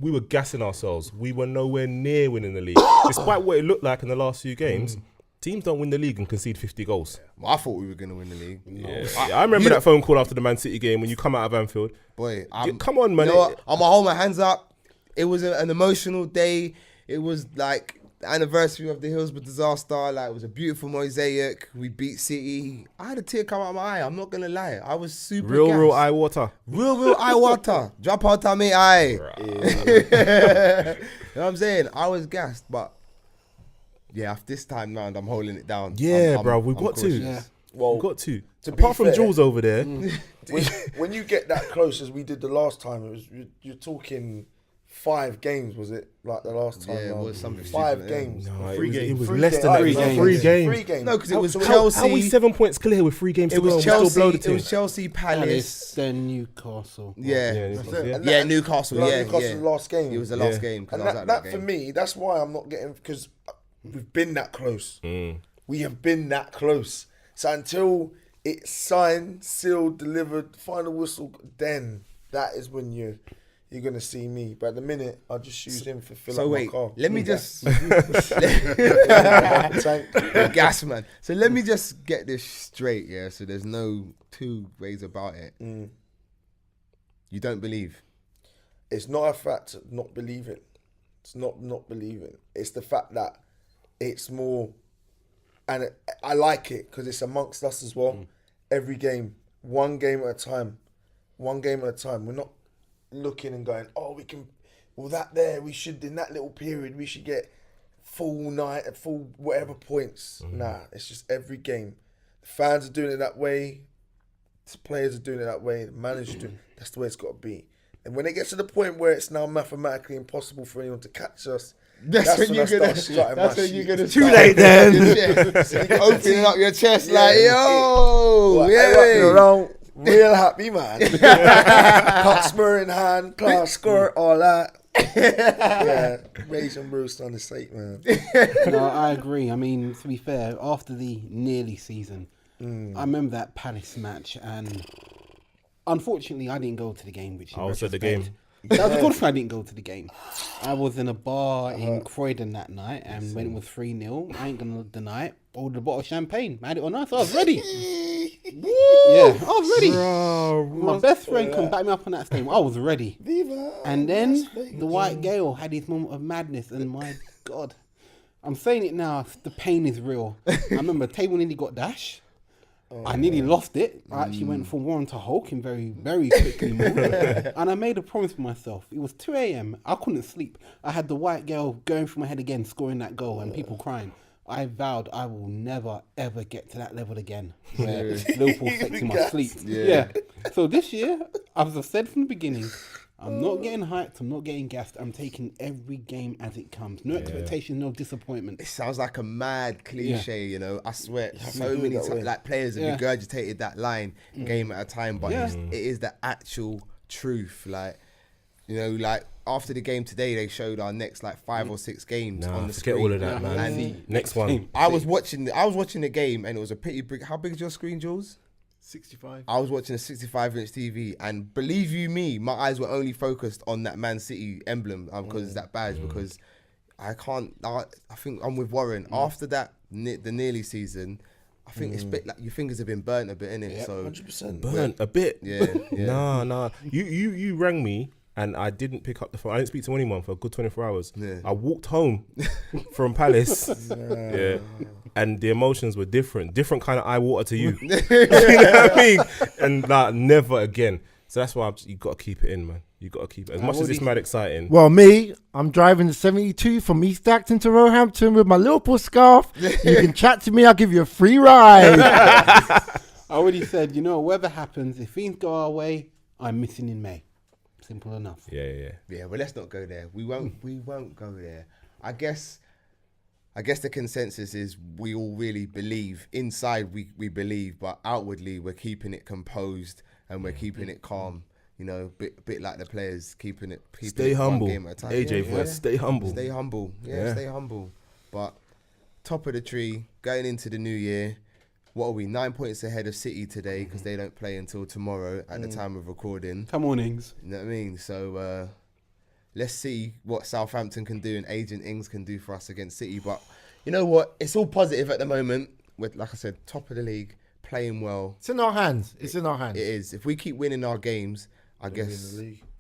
We were gassing ourselves. We were nowhere near winning the league, despite what it looked like in the last few games. Teams don't win the league and concede 50 goals. Well, I thought we were going to win the league. Yeah, I remember that phone call after the Man City game when you come out of Anfield. Boy, Come on, man. You know what? I'm going to hold my hands up. It was an emotional day. It was like the anniversary of the Hillsborough disaster. Like, it was a beautiful mosaic. We beat City. I had a tear come out of my eye. I'm not going to lie. I was super Real gassed. eye water. Real eye water. Drop out of me eye. You know what I'm saying? I was gassed, but yeah, this time round, I'm holding it down. Yeah, I'm bro, we've I'm got to. cautious. Yeah. Well, We've got to. to be Apart from fair- Jules over there, when you get that close as we did the last time, it was you're talking 5 games, was it? Like the last time. Yeah, it was something 5 stupid, yeah. games. no, Three it games. was Three less games. than that. Oh, It was it was 3 games. 3 games. No, because it was So Chelsea. How are we 7 points clear with 3 games to It go? was and we still Chelsea. blow the It team? was Chelsea, Palace, Palace. then Newcastle. Yeah. Yeah, That's yeah. it. And Yeah, that- Newcastle. Like Yeah, Newcastle's yeah. last game. It was the last Yeah. game. 'Cause And I was that, at that that for game. me, that's why I'm not getting, because we've been that close. Mm. We have been that close. So until it's signed, sealed, delivered, final whistle, then that is when you're you're gonna see me. But at the minute, I'll just use him for fill So up wait, my car. let me just Tank. gas man. So let me just get this straight, yeah. So there's no two ways about it. You don't believe. It's not a fact of not believing. It's not believing. It's the fact that it's more, and I like it because it's amongst us as well. Every game, one game at a time. One game at a time. We're not looking and going, oh, we can, well, that there, we should, in that little period, we should get full night, full whatever points. Nah, it's just every game. The fans are doing it that way. The players are doing it that way. The manager's doing it. That's the way it's got to be. And when it gets to the point where it's now mathematically impossible for anyone to catch us, that's when you're gonna. That's when you're gonna. Too late then. Opening up your chest like, yo, around, real happy man. Cocksmur in hand, class skirt, all that. Yeah, Raisin Bruce on the state, man. No, I agree. I mean, to be fair, after the nearly season, I remember that Palace match, and unfortunately, I didn't go to the game. Which I was at the game. That was a good thing I didn't go to the game. I was in a bar in Croydon that night, and when it was 3-0, I ain't gonna deny it. Ordered a bottle of champagne, had it on ice. I was ready. Yeah, I was ready. Bro, My best friend come back me up on that stage. I was ready. And then the white Gale had his moment of madness, and my God, I'm saying it now. The pain is real. I remember the table nearly got dashed. I nearly lost it. I actually went from Warren to Hulk in very, very quickly. And I made a promise for myself. It was 2 a.m. I couldn't sleep. I had the white girl going through my head again, scoring that goal, and people crying. I vowed I will never, ever get to that level again where Liverpool takes in my sleep. Yeah. So this year, as I've said from the beginning, I'm not getting hyped. I'm not getting gassed. I'm taking every game as it comes. No expectation, no disappointment. It sounds like a mad cliche, you know. I swear, so many times, like players have regurgitated that line game at a time, but it is the actual truth. Like, you know, like after the game today, they showed our next like 5 or 6 games on the screen. Forget all of that, man. And next one. I was watching the game, and it was a pretty big. How big is your screen, Jules? 65. I was watching a 65-inch TV, and believe you me, my eyes were only focused on that Man City emblem because it's that badge. Because I can't. I think I'm with Warren. After that, the nearly season, I think it's a bit like your fingers have been burnt a bit, innit? Yeah, So 100%. Burnt a bit. Yeah. Nah. You rang me and I didn't pick up the phone. I didn't speak to anyone for a good 24 hours. Yeah. I walked home from Palace. Yeah. And the emotions were different kind of eye water to you. You know what I mean? And never again. So that's why you got to keep it in, man. You got to keep it. As much as it's mad exciting. Well, me, I'm driving the 72 from East Acton to Roehampton with my Liverpool scarf. You can chat to me. I'll give you a free ride. I already said, whatever happens, if things go our way, I'm missing in May. Simple enough. Yeah. Yeah, but let's not go there. We won't go there. I guess the consensus is we all really believe. Inside we believe, but outwardly we're keeping it composed and we're keeping it calm. You know, bit like the players, keeping it stay humble. One game at a time. AJ voice, stay humble. Stay humble. Yeah, stay humble. But top of the tree, going into the new year, what are we? 9 points ahead of City today because they don't play until tomorrow at the time of recording. Come on, Ings. You know what I mean? So let's see what Southampton can do and Agent Ings can do for us against City. But you know what? It's all positive at the moment. With, like I said, top of the league, playing well. It's in our hands. It's in our hands. It is. If we keep winning our games, I guess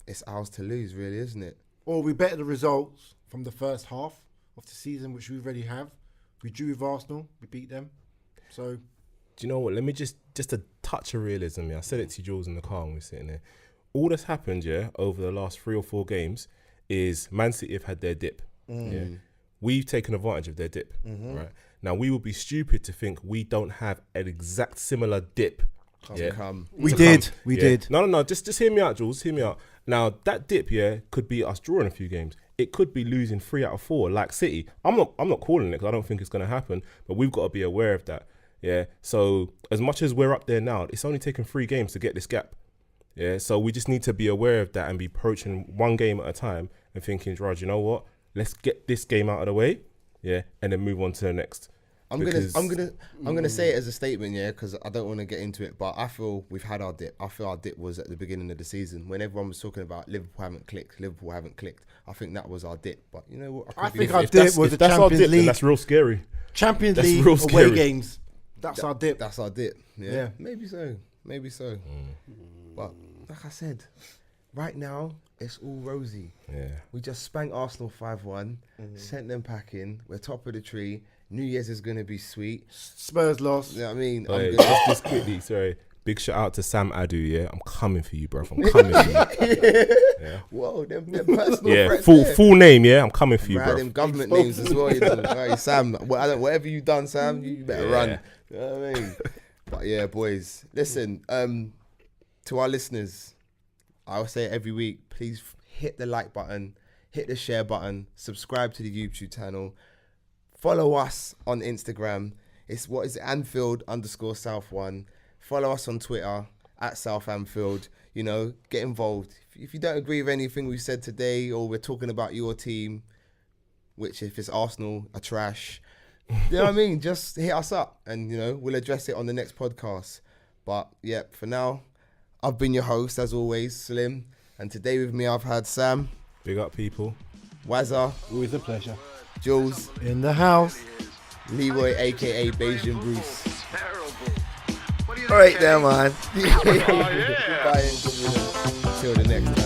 it's ours to lose, really, isn't it? Or we better the results from the first half of the season, which we already have. We drew with Arsenal. We beat them. So... Do you know what? Let me just a touch of realism. Yeah, I said it to Jules in the car when we were sitting there. All that's happened, over the last 3 or 4 games is Man City have had their dip. Yeah, we've taken advantage of their dip. Right now, we would be stupid to think we don't have an exact similar dip. We did. No. Just hear me out, Jules. Hear me out. Now that dip, could be us drawing a few games. It could be losing 3 out of 4, like City. I'm not calling it because I don't think it's going to happen. But we've got to be aware of that. Yeah, so as much as we're up there now, it's only taken 3 games to get this gap. Yeah, so we just need to be aware of that and be approaching one game at a time and thinking, Raj, you know what? Let's get this game out of the way, and then move on to the next. I'm gonna say it as a statement, yeah, because I don't want to get into it, but I feel we've had our dip. I feel our dip was at the beginning of the season when everyone was talking about Liverpool haven't clicked. I think that was our dip. But you know what? I think our dip was the that's our Champions dip, then League. that's real scary. Champions That's League real away scary. games. That's our dip. That's our dip. Yeah, Yeah. maybe so. But like I said, right now it's all rosy. Yeah. We just spanked Arsenal 5-1, sent them packing. We're top of the tree. New Year's is gonna be sweet. Spurs lost. You know what I mean? Oh, I'm yeah, gonna- just quickly, sorry. Big shout out to Sam Adu, yeah. I'm coming for you, bro. I'm coming for you. Yeah. Whoa, them personal Yeah, threats full there. full name, yeah. I'm coming for you, Right, bro. them government names as well. You know. Right, Sam, whatever you done, Sam, you better run. You know what I mean? But yeah, boys, listen. To our listeners, I will say it every week. Please hit the like button, hit the share button, subscribe to the YouTube channel, follow us on Instagram. It's Anfield_South1. Follow us on Twitter @South Anfield. You know, get involved. If you don't agree with anything we said today, or we're talking about your team, which if it's Arsenal are trash, you know what I mean? Just hit us up, and you know we'll address it on the next podcast. But yeah, for now, I've been your host as always, Slim, and today with me I've had Sam, Big up, people. Wazza, Always a pleasure. Jules, In the house. Leroy, aka Bayesian Bruce. All right, there, man. Goodbye and good night. Until the next time.